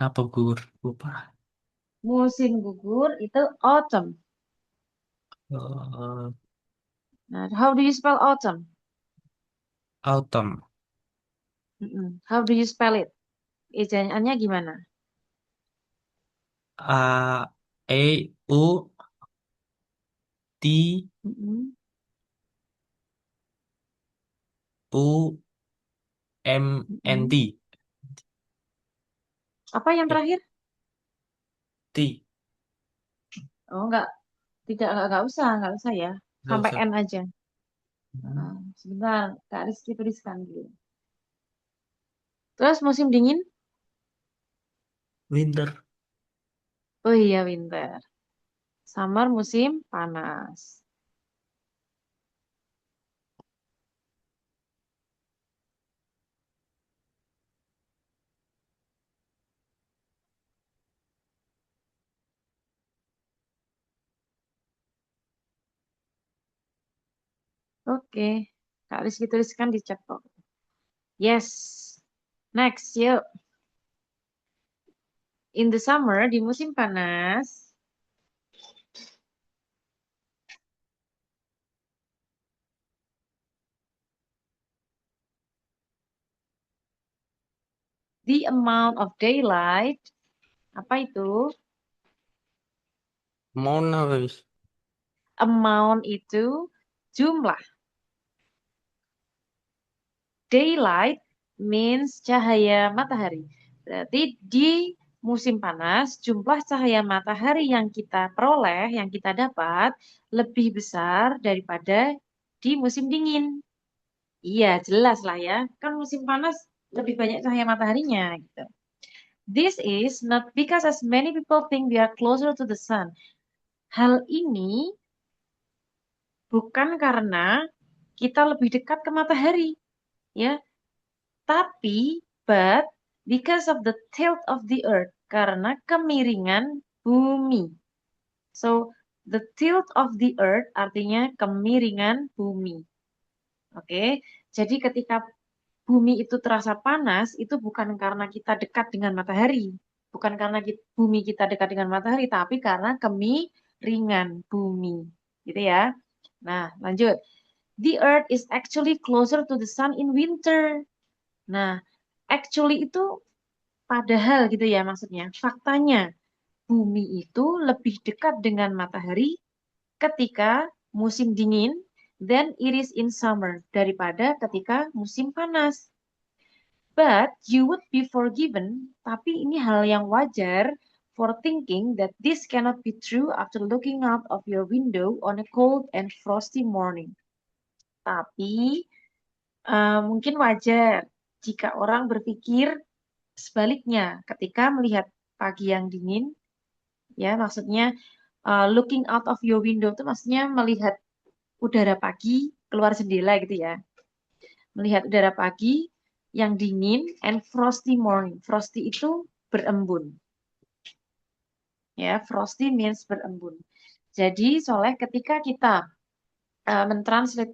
Apa gugur? Lupa. musim gugur itu autumn. Eh, Nah, how do you spell autumn? autumn. How do you spell it? Ejaannya gimana? A E U T Mm-mm. U M N Mm-mm. T. Apa yang Eh, terakhir? T. Oh, nggak usah ya. Nggak Sampai usah. N aja. Hmm. Sebentar, Kak Rizky tuliskan dulu. Terus musim dingin? Winter. Oh iya, winter. Summer musim panas. Oke, Kak Rizky tuliskan di chat box. Yes. Next, yuk. In the summer, di musim panas, the amount of daylight, apa itu? Mau habis. Amount itu jumlah. Daylight means cahaya matahari. Berarti di musim panas, jumlah cahaya matahari yang kita peroleh, yang kita dapat, lebih besar daripada di musim dingin. Iya, jelas lah ya. Kan musim panas lebih banyak cahaya mataharinya gitu. This is not because as many people think we are closer to the sun. Hal ini bukan karena kita lebih dekat ke matahari, ya. Tapi, but because of the tilt of the earth, karena kemiringan bumi. So, the tilt of the earth artinya kemiringan bumi. Oke, jadi ketika bumi itu terasa panas, itu bukan karena kita dekat dengan matahari. Bukan karena bumi kita dekat dengan matahari, tapi karena kemiringan bumi. Gitu ya. Nah, lanjut. The earth is actually closer to the sun in winter. Nah, actually itu padahal gitu ya maksudnya. Faktanya, bumi itu lebih dekat dengan matahari ketika musim dingin than it is in summer daripada ketika musim panas. But you would be forgiven, tapi ini hal yang wajar for thinking that this cannot be true after looking out of your window on a cold and frosty morning. Tapi mungkin wajar jika orang berpikir sebaliknya ketika melihat pagi yang dingin Ya, maksudnya looking out of your window itu maksudnya melihat udara pagi keluar jendela gitu ya. Melihat udara pagi yang dingin and frosty morning. Frosty itu berembun. Ya, frosty means berembun. Jadi, Soleh, ketika kita mentranslate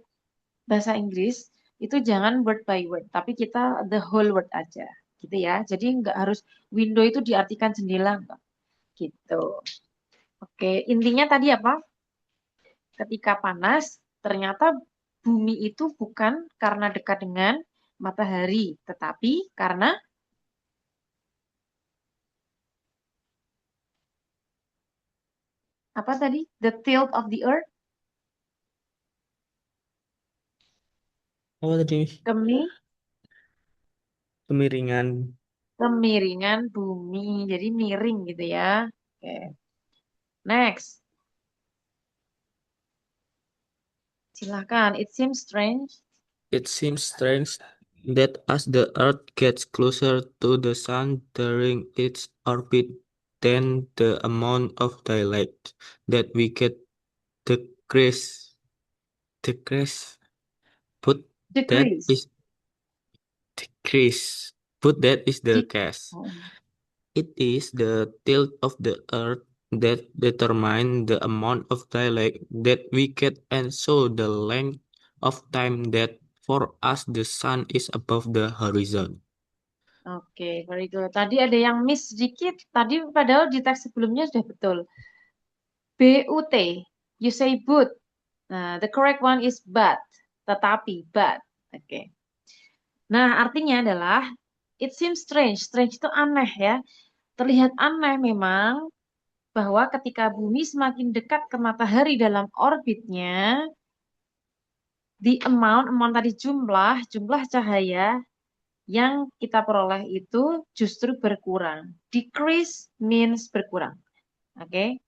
bahasa Inggris, itu jangan word by word, tapi kita the whole word aja, gitu ya. Jadi nggak harus window itu diartikan jendela, enggak, gitu. Oke, intinya tadi apa? Ketika panas, ternyata bumi itu bukan karena dekat dengan matahari, tetapi karena apa tadi? The tilt of the earth, Apa tadi? kemi Kemiringan. kemiringan bumi, jadi miring gitu ya. Oke, next. Silahkan. It seems strange. It seems strange that as the Earth gets closer to the Sun during its orbit, then the amount of daylight that we get decrease. Decrease. Put that Decrease. is decrease. Put that is the De- case. oh, It is the tilt of the Earth that determine the amount of daylight that we get, and so the length of time that for us the sun is above the horizon. Oke, very good. Tadi ada yang miss sedikit. Tadi padahal di teks sebelumnya sudah betul. BUT. You say but. Nah, the correct one is but. Tetapi, but. Oke. Nah, artinya adalah it seems strange. Strange itu aneh ya. Terlihat aneh memang bahwa ketika bumi semakin dekat ke matahari dalam orbitnya, amount tadi jumlah cahaya yang kita peroleh itu justru berkurang. Decrease means berkurang. Oke,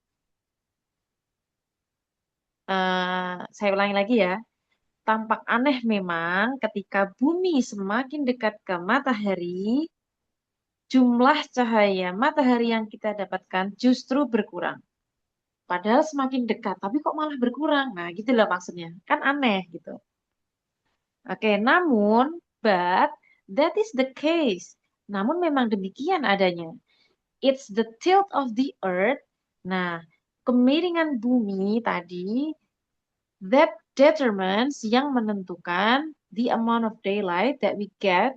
saya ulangi lagi ya. Tampak aneh memang ketika bumi semakin dekat ke matahari, jumlah cahaya matahari yang kita dapatkan justru berkurang. Padahal semakin dekat, tapi kok malah berkurang? Nah, gitu loh maksudnya. Kan aneh gitu. Oke, namun, but that is the case. Namun memang demikian adanya. It's the tilt of the earth. Nah, kemiringan bumi tadi that determines yang menentukan the amount of daylight that we get,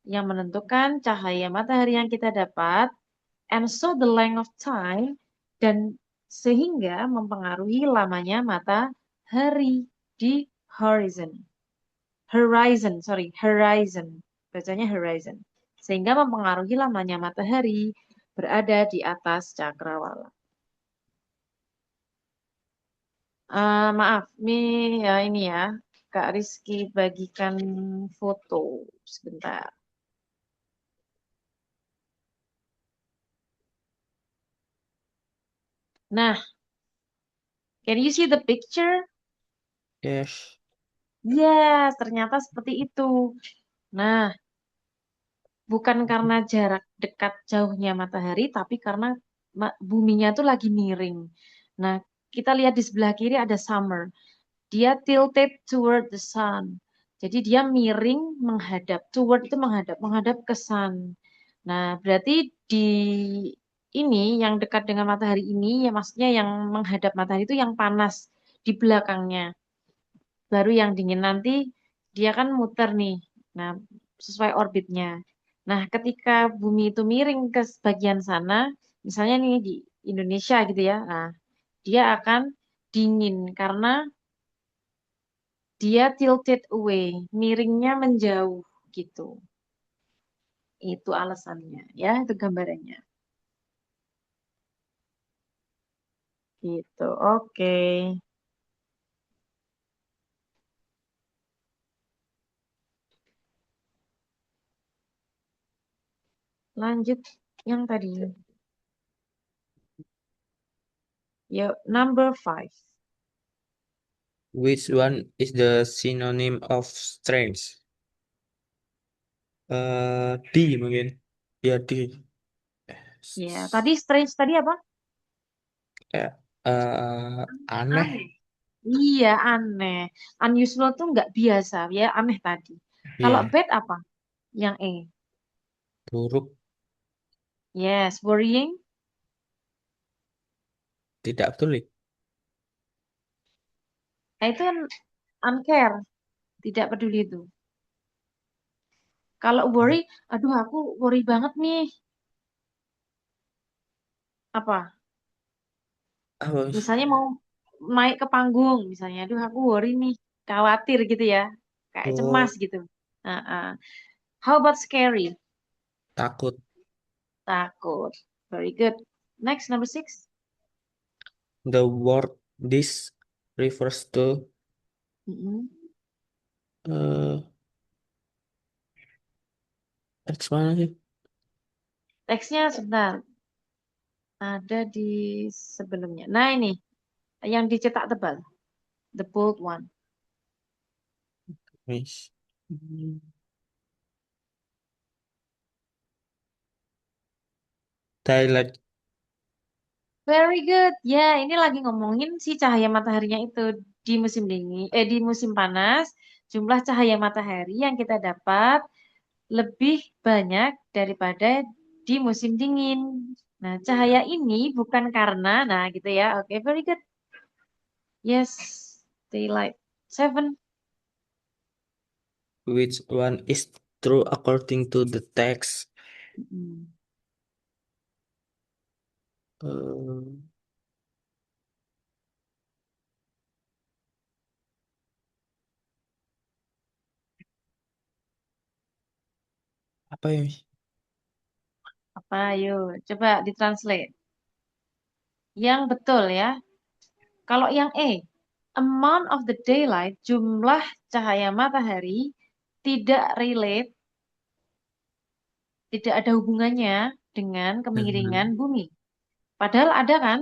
yang menentukan cahaya matahari yang kita dapat, and so the length of time, dan sehingga mempengaruhi lamanya matahari di horizon. Horizon. Bacanya horizon. Sehingga mempengaruhi lamanya matahari berada di atas cakrawala. Maaf, ini ya, Kak Rizky bagikan foto sebentar. Nah, can you see the picture? Yes. Yes, ternyata seperti itu. Nah, bukan karena jarak dekat jauhnya matahari, tapi karena buminya tuh lagi miring. Nah, kita lihat di sebelah kiri ada summer. Dia tilted toward the sun. Jadi dia miring menghadap. Toward itu menghadap, menghadap ke sun. Nah, berarti di ini yang dekat dengan matahari ini, ya maksudnya yang menghadap matahari itu yang panas di belakangnya. Baru yang dingin nanti dia kan muter nih. Nah, sesuai orbitnya. Nah, ketika bumi itu miring ke bagian sana, misalnya nih di Indonesia gitu ya. Nah, dia akan dingin karena dia tilted away, miringnya menjauh gitu. Itu alasannya ya, itu gambarannya. Gitu. Oke. Lanjut yang tadi. Yuk, number 5. Which one is the synonym of strange? D mungkin. Ya, D. Ya, tadi strange tadi apa? Kayak aneh. Aneh. Iya, aneh. Unusual tuh nggak biasa, ya aneh tadi. Kalau Iya, bad apa? Yang E. buruk, Yes, worrying. tidak betul. Nah, itu kan uncare, tidak peduli itu. Kalau worry, aduh aku worry banget nih. Apa? Apa? Misalnya mau naik ke panggung, misalnya, aduh aku worry nih, khawatir gitu ya, kayak cemas Oh, gitu. Nah, how about scary? takut. Takut. Very good. Next, number six. The word this refers to Mm-mm. eh teks mana sih? Teksnya sebentar, ada di sebelumnya. Nah ini, yang dicetak tebal, the bold one. Wis. Hmm, Thailand. Very good. Ya, ini lagi ngomongin si cahaya mataharinya itu di musim dingin, di musim panas, jumlah cahaya matahari yang kita dapat lebih banyak daripada di musim dingin. Nah, cahaya ini bukan karena, nah gitu ya. Oke, very good. Yes, daylight. Seven. Which one is true according to the text? Mm. Eh, apa ya? Apa, ayo, coba ditranslate. Yang betul ya. Kalau yang amount of the daylight, jumlah cahaya matahari tidak relate, tidak ada hubungannya dengan kemiringan Mhm. bumi. Padahal ada kan?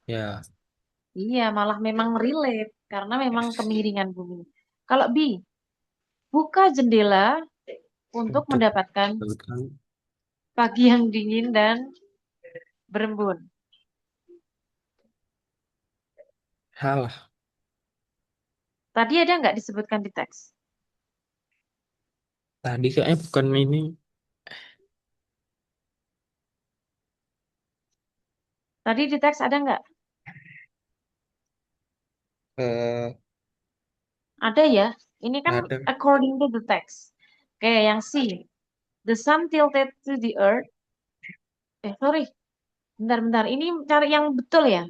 Ya, Iya, malah memang relate karena memang kemiringan bumi. Kalau B, buka jendela untuk untuk mendapatkan bukan pagi yang dingin dan berembun. salah. Tadi ada nggak disebutkan di teks? Tadi kayaknya bukan ini. Tadi di teks ada nggak? eh Ada ya. Ini kan ada. according to the text. Kayak yang C. The sun tilted to the earth. Sorry. Bentar-bentar. Ini cari yang betul ya?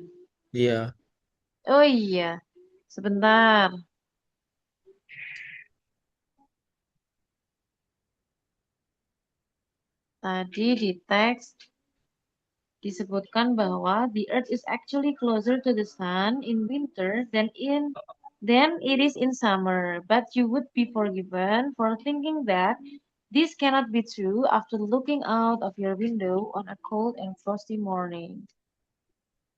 Iya. Oh iya. Sebentar. Tadi di teks disebutkan bahwa the earth is actually closer to the sun in winter than it is in summer. But you would be forgiven for thinking that this cannot be true after looking out of your window on a cold and frosty morning.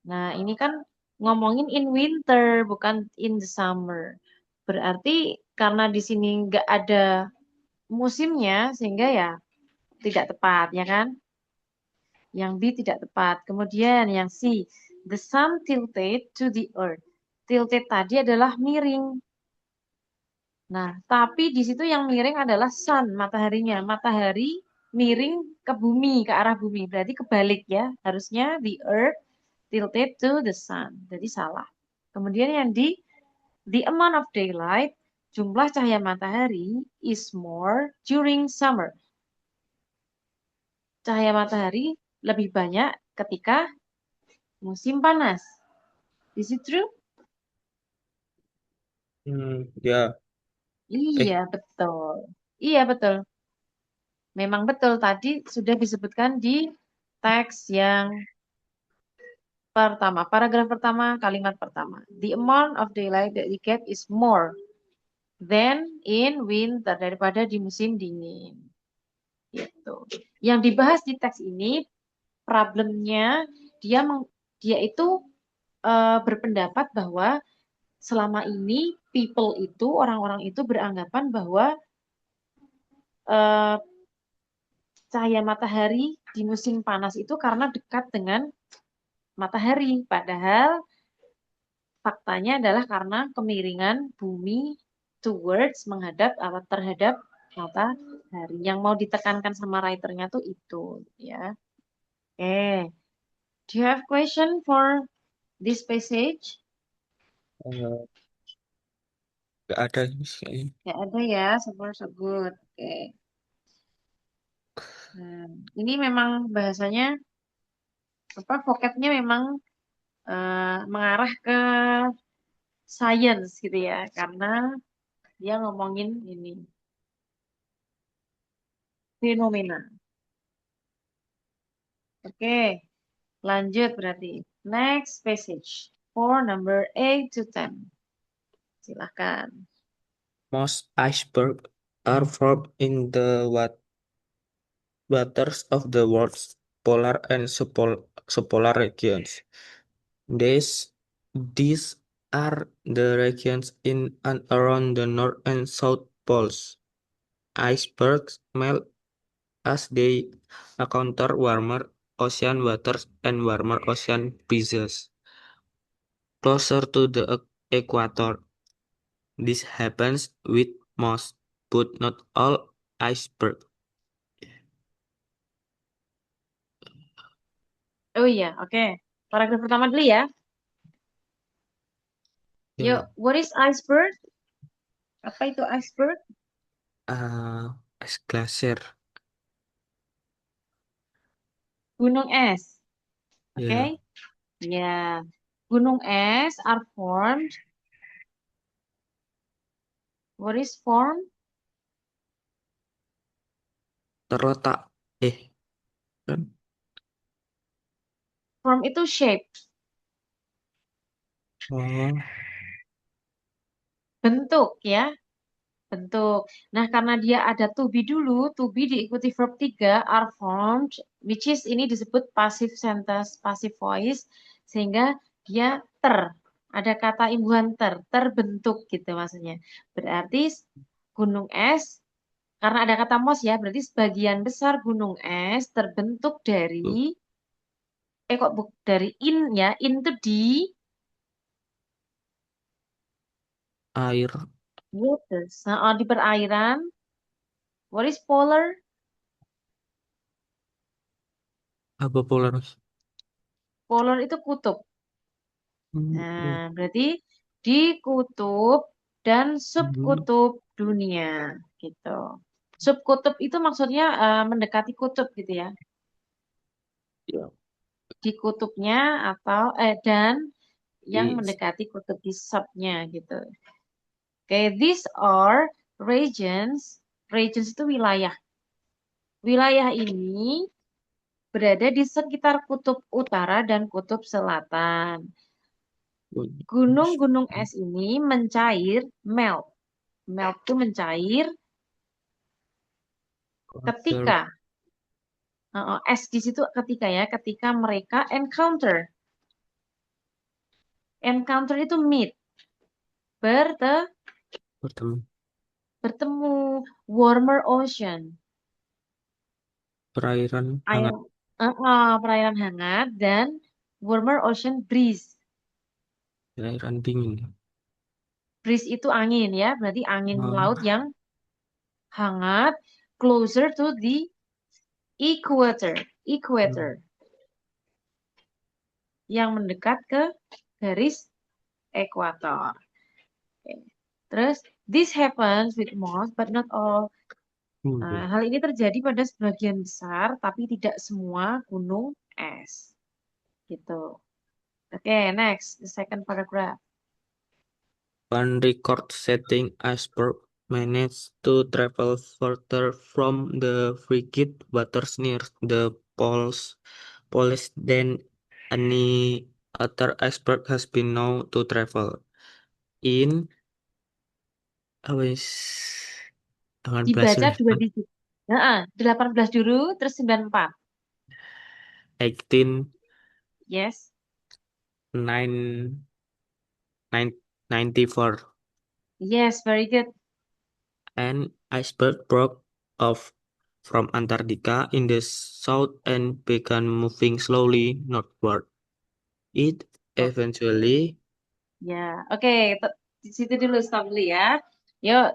Nah, ini kan ngomongin in winter, bukan in the summer. Berarti karena di sini nggak ada musimnya, sehingga ya tidak tepat, ya kan? Yang B tidak tepat. Kemudian yang C, the sun tilted to the earth. Tilted tadi adalah miring. Nah, tapi di situ yang miring adalah sun, mataharinya. Matahari miring ke bumi, ke arah bumi. Berarti kebalik ya. Harusnya the earth tilted to the sun. Jadi salah. Kemudian yang di the amount of daylight, jumlah cahaya matahari is more during summer. Cahaya matahari lebih banyak ketika musim panas. Is it true? Ya. Iya, Eh, betul. Iya, betul. Memang betul tadi sudah disebutkan di teks yang pertama, paragraf pertama, kalimat pertama. The amount of daylight that we get is more than in winter, daripada di musim dingin. Gitu. Yang dibahas di teks ini problemnya dia itu berpendapat bahwa selama ini people itu orang-orang itu beranggapan bahwa eh, cahaya matahari di musim panas itu karena dekat dengan matahari. Padahal faktanya adalah karena kemiringan bumi towards menghadap apa terhadap matahari. Yang mau ditekankan sama writernya tuh itu ya. Oke. Do you have question for this passage? Eh, Gak ada sih. Ya ada ya, so far so good. Oke. Nah, ini memang bahasanya apa vocabnya memang mengarah ke science gitu ya, karena dia ngomongin ini fenomena. Oke, lanjut berarti. Next passage for number 8 to 10. Silahkan. Most icebergs are formed in the waters of the world's polar and subpolar regions. These are the regions in and around the North and South Poles. Icebergs melt as they encounter warmer ocean waters and warmer ocean breezes closer to the equator. This happens with most, but not all icebergs. Oh iya, oke. Paragraf pertama dulu ya. Ya, Yuk, what is iceberg? Apa itu iceberg? es glacier. Gunung es. Oke? Ya, Ya. Gunung es are formed. What is formed? terletak. Kan? Form itu shape, Oh, bentuk ya, bentuk. Nah, karena dia ada to be dulu, to be diikuti verb 3 are formed, which is ini disebut passive sentence, passive voice, sehingga dia ada kata imbuhan terbentuk gitu maksudnya. Berarti gunung es, karena ada kata mos ya, berarti sebagian besar gunung es terbentuk tuh, dari, kok dari in ya, in itu di air waters, nah, di perairan. What is polar? apa polar? Polar itu kutub. Hmm, Nah, berarti di kutub dan hmm, subkutub dunia gitu. Subkutub itu maksudnya mendekati kutub gitu ya. ya, Di kutubnya atau dan yang di mendekati kutub di subnya gitu. Oke, these are regions. Regions itu wilayah. Wilayah ini berada di sekitar kutub utara dan kutub selatan. Gunung-gunung es ini mencair, melt. Melt itu mencair water, ketika es di situ ketika ya, ketika mereka encounter. Encounter itu meet, berte, bertemu bertemu, warmer ocean, perairan air, hangat, perairan hangat dan warmer ocean breeze. perairan dingin. Breeze itu angin ya, berarti angin laut Ah, yang hangat, closer to the equator. hmm, Equator yang mendekat ke garis ekuator. Oke. Terus, this happens with most, but not all. hmm. Nah, hal ini terjadi pada sebagian besar, tapi tidak semua gunung es. Gitu. Oke, next, the second paragraph. One record-setting iceberg managed to travel further from the frigid waters near the poles than any other iceberg has been known to travel. In awis 18 Dibaca dua digit. Nah, 18 dulu, terus 94. 18 Yes. 9 94 Yes, very good. an iceberg broke off from Antarctica in the south and began moving slowly northward. It Oh, eventually ya, oke. Di situ dulu, stop dulu ya. Yuk,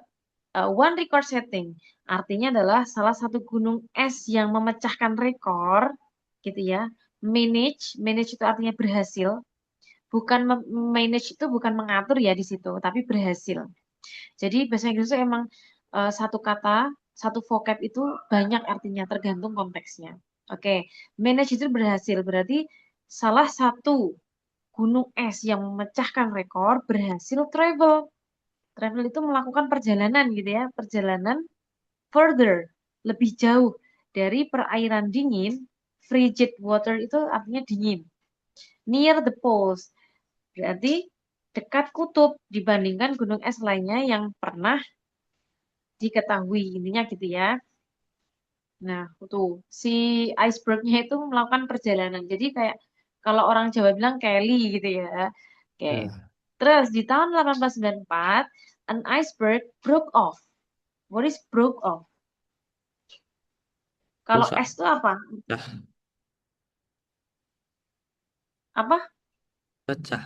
one record setting. Artinya adalah salah satu gunung es yang memecahkan rekor, gitu ya. Manage itu artinya berhasil. Bukan manage itu bukan mengatur ya di situ, tapi berhasil. Jadi bahasa Inggris itu emang satu kata, satu vocab itu banyak artinya tergantung konteksnya. Oke, manage itu berhasil berarti salah satu gunung es yang memecahkan rekor berhasil travel. Travel itu melakukan perjalanan gitu ya, perjalanan further, lebih jauh dari perairan dingin. Frigid water itu artinya dingin. Near the poles berarti dekat kutub dibandingkan gunung es lainnya yang pernah diketahui. Intinya gitu ya. Nah, tuh si icebergnya itu melakukan perjalanan. Jadi kayak kalau orang Jawa bilang Kelly gitu ya. Oke. ya Terus di tahun 1894, an iceberg broke off. What is broke off? Kalau rusak es itu apa? pecah Apa? pecah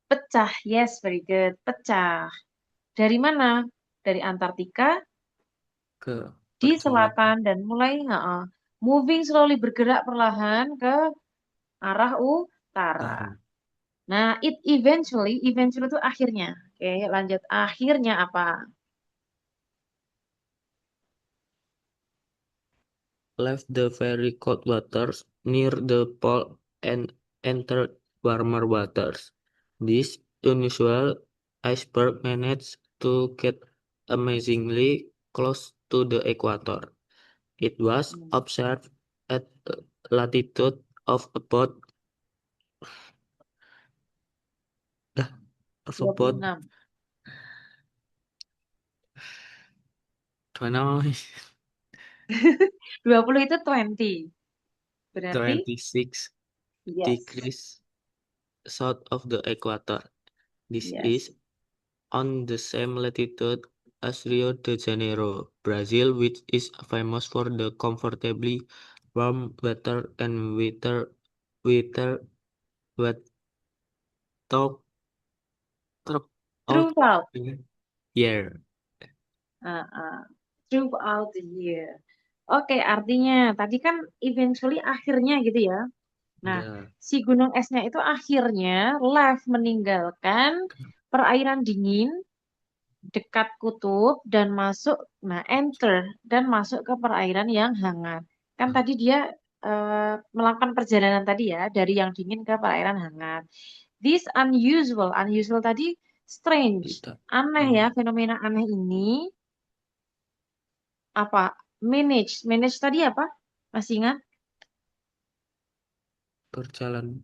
Pecah. Yes, very good. Pecah. Dari mana? Dari Antartika ke di perjalanan selatan dan mulai moving slowly bergerak perlahan ke arah utara. utara. Nah, eventually itu akhirnya. Oke, lanjut. Akhirnya apa? Left the very cold waters near the pole and entered warmer waters. This unusual iceberg managed to get amazingly close to the equator. It was Hmm, observed at a latitude of about uh, of about 26. 20 20 itu 20. Berarti 26 yes. degrees south of the equator. This Yes. is on the same latitude as Rio de Janeiro, Brazil, which is famous for the comfortably warm weather and weather wet talk throughout Throughout. the year. Uh, uh, throughout the year. Oke, artinya tadi kan eventually akhirnya gitu ya. Nah, Ya, si gunung esnya itu akhirnya left meninggalkan perairan dingin dekat kutub dan masuk, nah enter dan masuk ke perairan yang hangat. Kan tadi dia melakukan perjalanan tadi ya dari yang dingin ke perairan hangat. This unusual tadi strange, kita aneh ya, fenomena aneh ini apa? Manage tadi apa? Masih ingat? berjalan.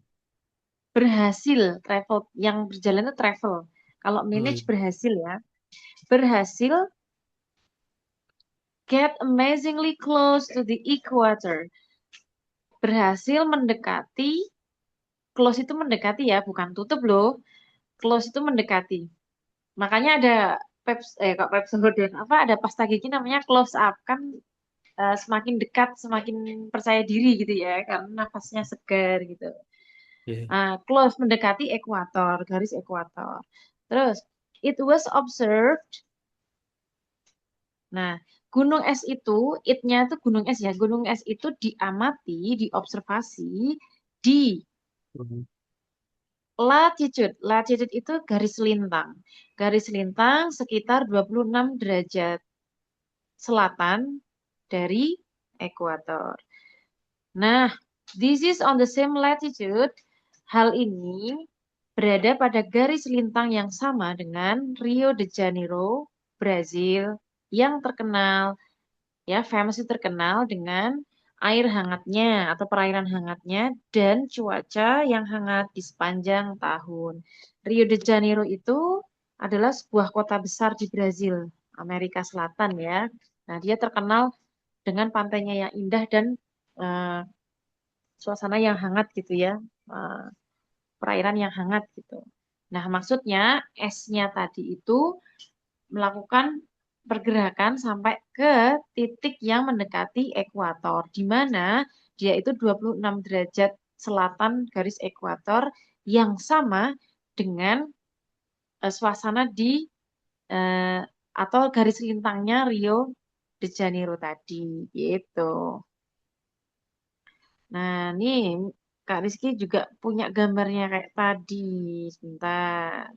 Berhasil travel, yang berjalan itu travel. Kalau Oh, manage iya. berhasil ya, berhasil get amazingly close to the equator. Berhasil mendekati, close itu mendekati ya, bukan tutup loh. Close itu mendekati. Makanya ada kok Pepsodent apa ada pasta gigi namanya close up kan, semakin dekat semakin percaya diri gitu ya karena nafasnya segar gitu. Iya. Close mendekati ekuator, garis ekuator. Terus it was observed. Nah, gunung es itu, it-nya itu gunung es ya. Gunung es itu diamati, diobservasi di Hmm. latitude. Latitude itu garis lintang. Garis lintang sekitar 26 derajat selatan dari ekuator. Nah, this is on the same latitude. Hal ini berada pada garis lintang yang sama dengan Rio de Janeiro, Brazil, yang terkenal, ya famous itu terkenal dengan air hangatnya atau perairan hangatnya dan cuaca yang hangat di sepanjang tahun. Rio de Janeiro itu adalah sebuah kota besar di Brazil, Amerika Selatan ya. Nah, dia terkenal dengan pantainya yang indah dan eh, suasana yang hangat gitu ya. Eh, Perairan yang hangat gitu. Nah, maksudnya esnya tadi itu melakukan pergerakan sampai ke titik yang mendekati ekuator, di mana dia itu 26 derajat selatan garis ekuator yang sama dengan suasana di eh, atau garis lintangnya Rio de Janeiro tadi gitu. Nah, nih Kak Rizky juga punya gambarnya kayak tadi. Sebentar.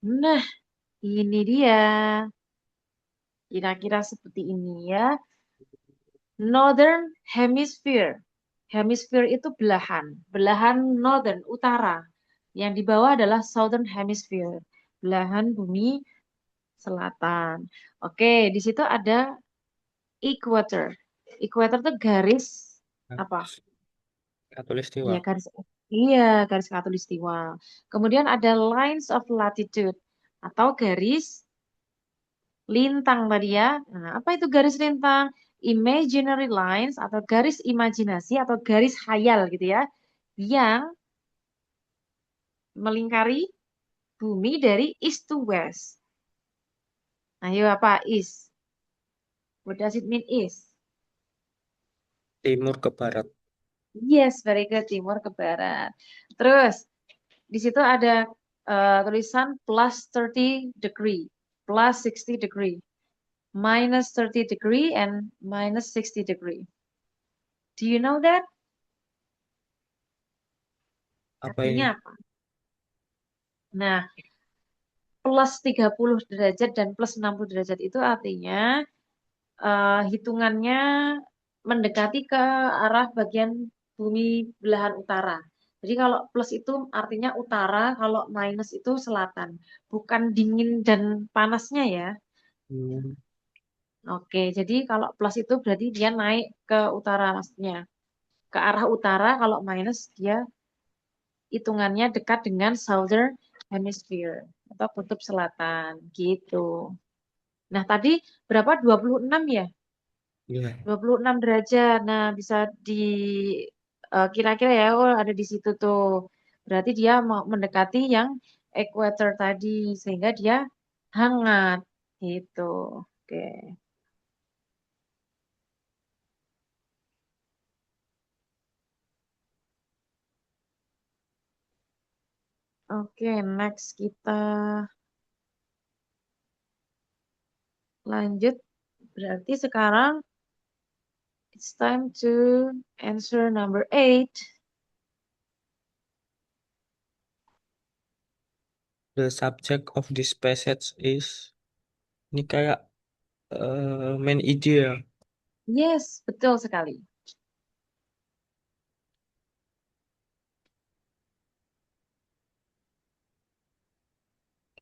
Nah, ini dia. Kira-kira seperti ini ya. Northern Hemisphere. Hemisphere itu belahan. Belahan Northern, utara. Yang di bawah adalah Southern Hemisphere. Belahan bumi selatan. Oke, di situ ada equator. Equator itu garis apa? Iya, Katulistiwa. garis iya, garis khatulistiwa. Kemudian ada lines of latitude atau garis lintang tadi ya. Nah, apa itu garis lintang? Imaginary lines atau garis imajinasi atau garis khayal gitu ya. Yang melingkari bumi dari east to west. Ayo apa east? What does it mean east? Timur ke barat. Yes, very good. Timur ke barat. Terus di situ ada tulisan plus 30 degree, plus 60 degree, minus 30 degree, and minus 60 degree. Do you know that? Apa Artinya ini? apa? Nah, plus 30 derajat dan plus 60 derajat itu artinya hitungannya mendekati ke arah bagian bumi belahan utara. Jadi kalau plus itu artinya utara, kalau minus itu selatan. Bukan dingin dan panasnya ya. Hmm, Oke, jadi kalau plus itu berarti dia naik ke utara maksudnya. Ke arah utara, kalau minus dia hitungannya dekat dengan southern hemisphere atau kutub selatan gitu. Nah, tadi berapa? 26 ya? iya. 26 derajat. Nah, bisa di kira-kira ya, oh ada di situ tuh. Berarti dia mau mendekati yang equator tadi sehingga dia hangat gitu. Oke. Oke, next kita lanjut. Berarti sekarang it's time to answer number 8. The subject of this passage is, ini kayak main ide ya. Yes, betul sekali.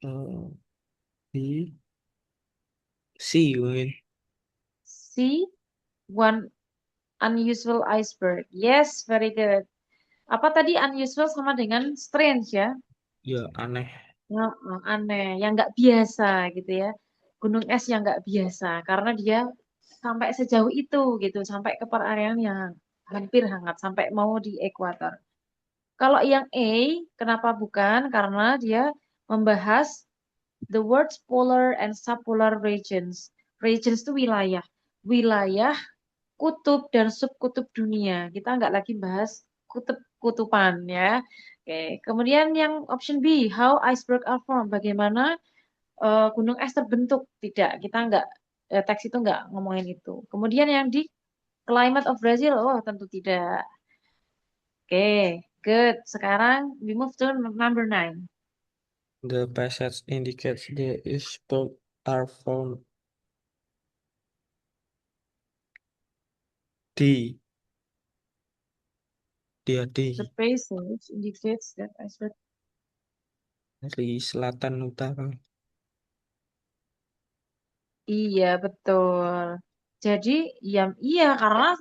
Eh, di sea mungkin. See one unusual iceberg. Yes, very good. Apa tadi unusual sama dengan strange ya? Ya aneh. Aneh, yang nggak biasa gitu ya. Gunung es yang nggak biasa karena dia sampai sejauh itu gitu, sampai ke perarian yang hampir hangat, sampai mau di ekuator. Kalau yang A, kenapa bukan? Karena dia membahas the words polar and subpolar regions. Regions itu wilayah. Wilayah kutub dan subkutub dunia. Kita nggak lagi bahas kutub-kutupan ya. Oke, kemudian yang option B, how iceberg are formed. Bagaimana gunung es terbentuk? Tidak, kita nggak teks itu nggak ngomongin itu. Kemudian yang di climate of Brazil, oh tentu tidak. Oke, good. Sekarang we move to number 9. The passage indicates the iceberg are found di The di passage indicates that iceberg. dari selatan utara. Iya, betul. Jadi, ya, iya karena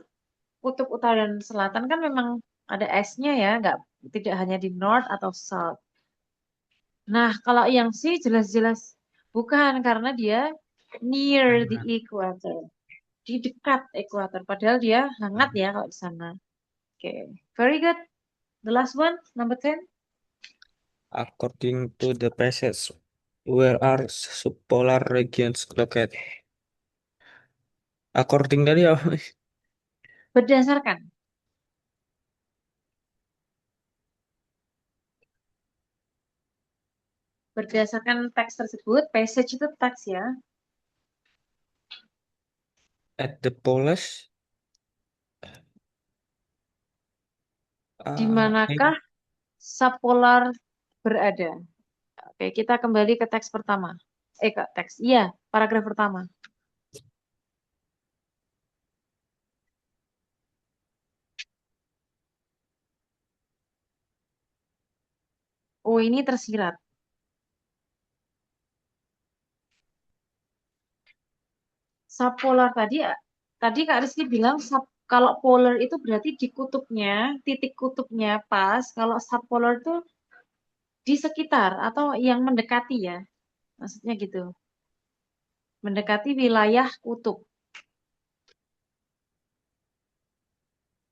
kutub utara dan selatan kan memang ada esnya ya, nggak tidak hanya di north atau south. Nah, kalau yang C jelas-jelas bukan karena dia near the Nah, equator, di dekat ekuator. Padahal dia hangat ya kalau di sana. Oke, very good. The last one, number 10. according to the passage, where are subpolar regions located? According tadi apa? Berdasarkan. Berdasarkan teks tersebut, passage itu teks ya. At the polls, Di I manakah subpolar berada? Oke, kita kembali ke teks pertama. Ke teks. Iya, paragraf pertama. Oh, ini tersirat. Subpolar tadi Kak Rizky bilang kalau polar itu berarti di kutubnya, titik kutubnya pas. Kalau subpolar itu di sekitar atau yang mendekati ya. Maksudnya gitu. Mendekati wilayah kutub.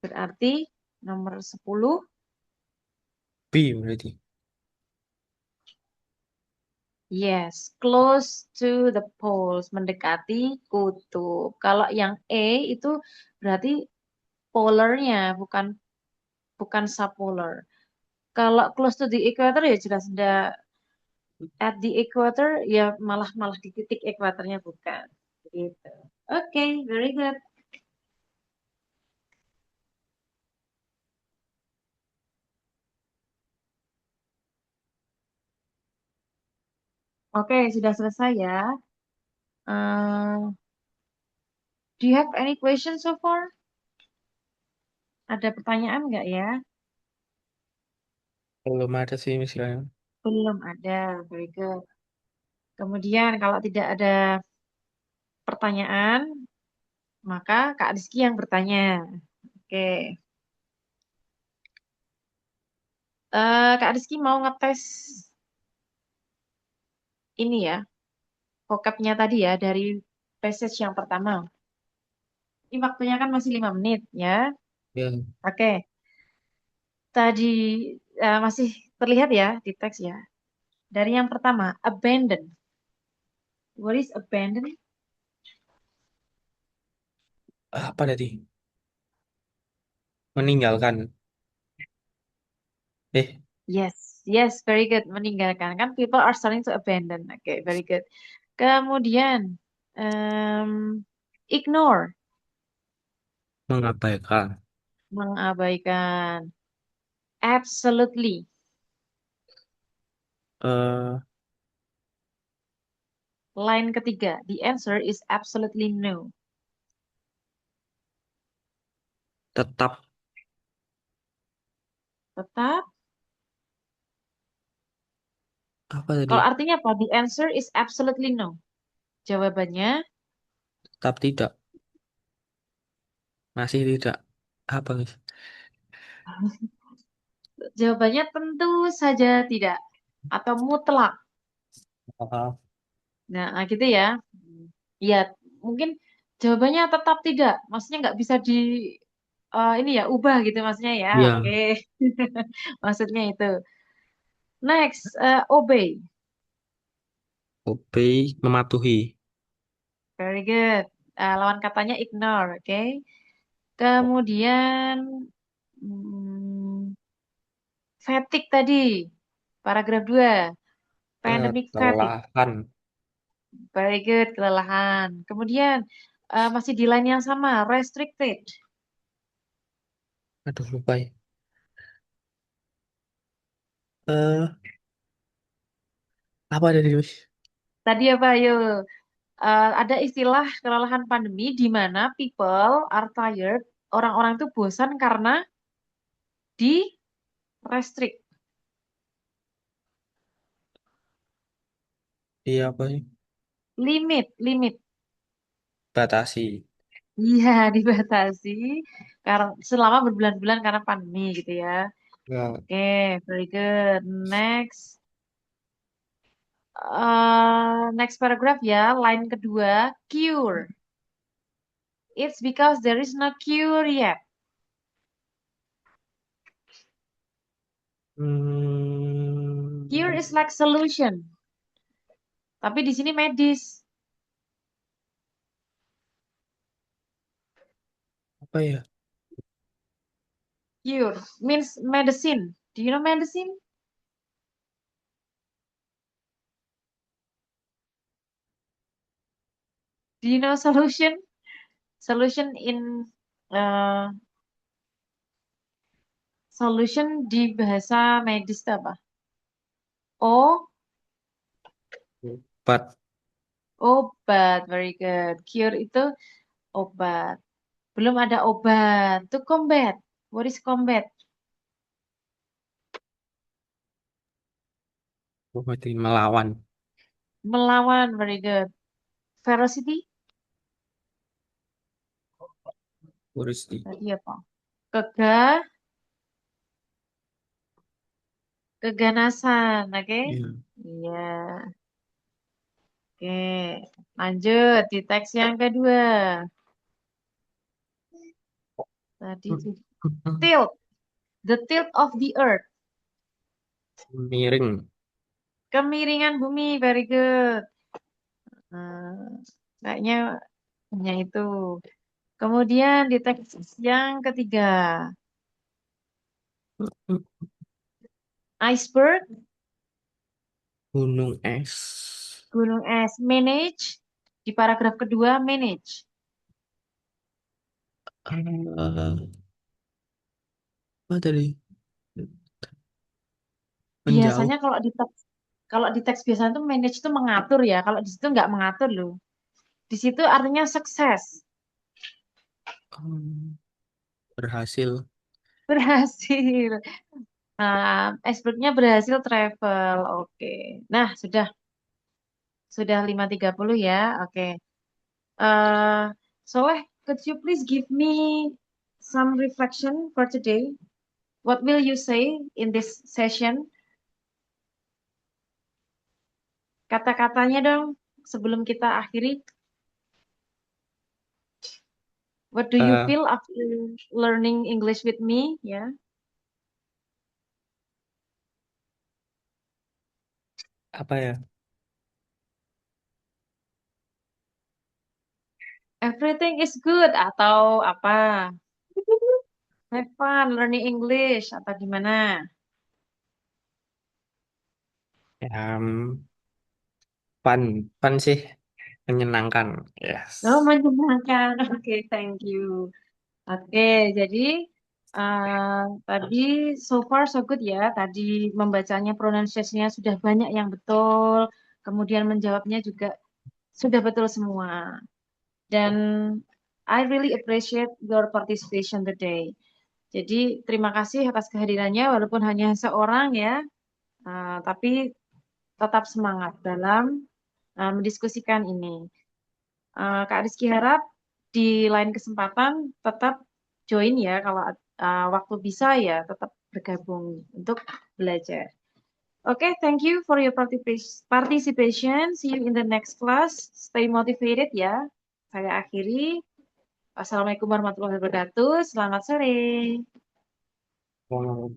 Berarti nomor 10, B berarti. yes, close to the poles, mendekati kutub. Kalau yang E itu berarti polarnya, bukan bukan subpolar. Kalau close to the equator ya jelas ada at the equator ya malah malah di titik ekuatornya bukan. Gitu. Oke, very good. Oke, sudah selesai ya. Do you have any questions so far? Ada pertanyaan nggak ya? Belum ada sih misalnya. Belum ada, very good. Kemudian kalau tidak ada pertanyaan, maka Kak Rizky yang bertanya. Oke. Kak Rizky mau ngetes ini ya, vocabnya tadi ya dari passage yang pertama. Ini waktunya kan masih 5 menit ya. Ya, Oke. Tadi masih terlihat ya di teks ya. Dari yang pertama, abandon. What is abandon? apa tadi? Meninggalkan. Eh, Yes, yes, very good. Meninggalkan kan people are starting to abandon. Oke, very good. Kemudian ignore, mengabaikan. mengabaikan. Absolutely. Eh, Line ketiga, the answer is absolutely no. tetap Tetap. apa tadi? Kalau artinya apa? The answer is absolutely no. Jawabannya, Tetap tidak. Masih tidak. Apa guys? jawabannya tentu saja tidak. Atau mutlak. Ah, Nah, gitu ya. Ya, mungkin jawabannya tetap tidak. Maksudnya nggak bisa ini ya ubah gitu maksudnya ya. Oke. ya, Maksudnya itu. Next, obey. obey mematuhi. Very good. Lawan katanya ignore, oke. Kemudian hmm, fatigue tadi. Paragraf 2. Pandemic fatigue. Kelelahan. Very good, kelelahan. Kemudian masih di line yang sama, restricted. Aduh, lupa ya. Eh, apa tadi guys? Tadi apa, ayo? Ada istilah kelelahan pandemi di mana people are tired, orang-orang itu bosan karena di restrict, Iya apa sih? limit. Batasi. Iya, dibatasi karena selama berbulan-bulan karena pandemi gitu ya. Ya, Oke, very good. Next, next paragraph ya, line kedua, cure. It's because there is no cure yet. Cure hmm, is like solution, tapi di sini medis. apa ya? Cure means medicine. Do you know medicine? Do you know solution? Solution in uh, solution di bahasa medis itu apa? O, But obat, very good. Cure itu obat. Belum ada obat. Itu combat. What is combat? berarti melawan. Melawan, very good. Ferocity, Curiosity. tadi apa? Kegah, keganasan, oke? Ya. Iya, oke. Lanjut di teks yang kedua. Tadi itu tilt, the tilt of the earth. Miring. Kemiringan bumi, very good. Hmm, kayaknya hanya itu. Kemudian di teks yang ketiga, iceberg, Gunung es. gunung es, manage. Di paragraf kedua, manage. Apa tadi? Biasanya Menjauh. kalau di teks biasanya tuh manage itu mengatur ya. Kalau di situ nggak mengatur loh. Di situ artinya sukses, Hmm, berhasil. berhasil. Icebergnya berhasil travel. Oke. Nah, sudah 5:30 ya. Oke. Uh, Soleh, could you please give me some reflection for today? What will you say in this session? Kata-katanya dong sebelum kita akhiri. What do you Eh, feel after learning English with me? Ya. apa ya? Everything is good atau apa? Have fun learning English atau gimana? Ya, fun, fun sih, menyenangkan. Yes. Oh, menyenangkan. Oke, thank you. Oke, jadi tadi so far so good ya. Tadi membacanya pronunciation-nya sudah banyak yang betul, kemudian menjawabnya juga sudah betul semua. Dan I really appreciate your participation today. Jadi terima kasih atas kehadirannya walaupun hanya seorang ya, tapi tetap semangat dalam mendiskusikan ini. Kak Rizky harap di lain kesempatan tetap join ya kalau waktu bisa ya tetap bergabung untuk belajar. Oke, thank you for your participation. See you in the next class. Stay motivated ya. Saya akhiri. Assalamualaikum warahmatullahi wabarakatuh. Selamat sore. Wow.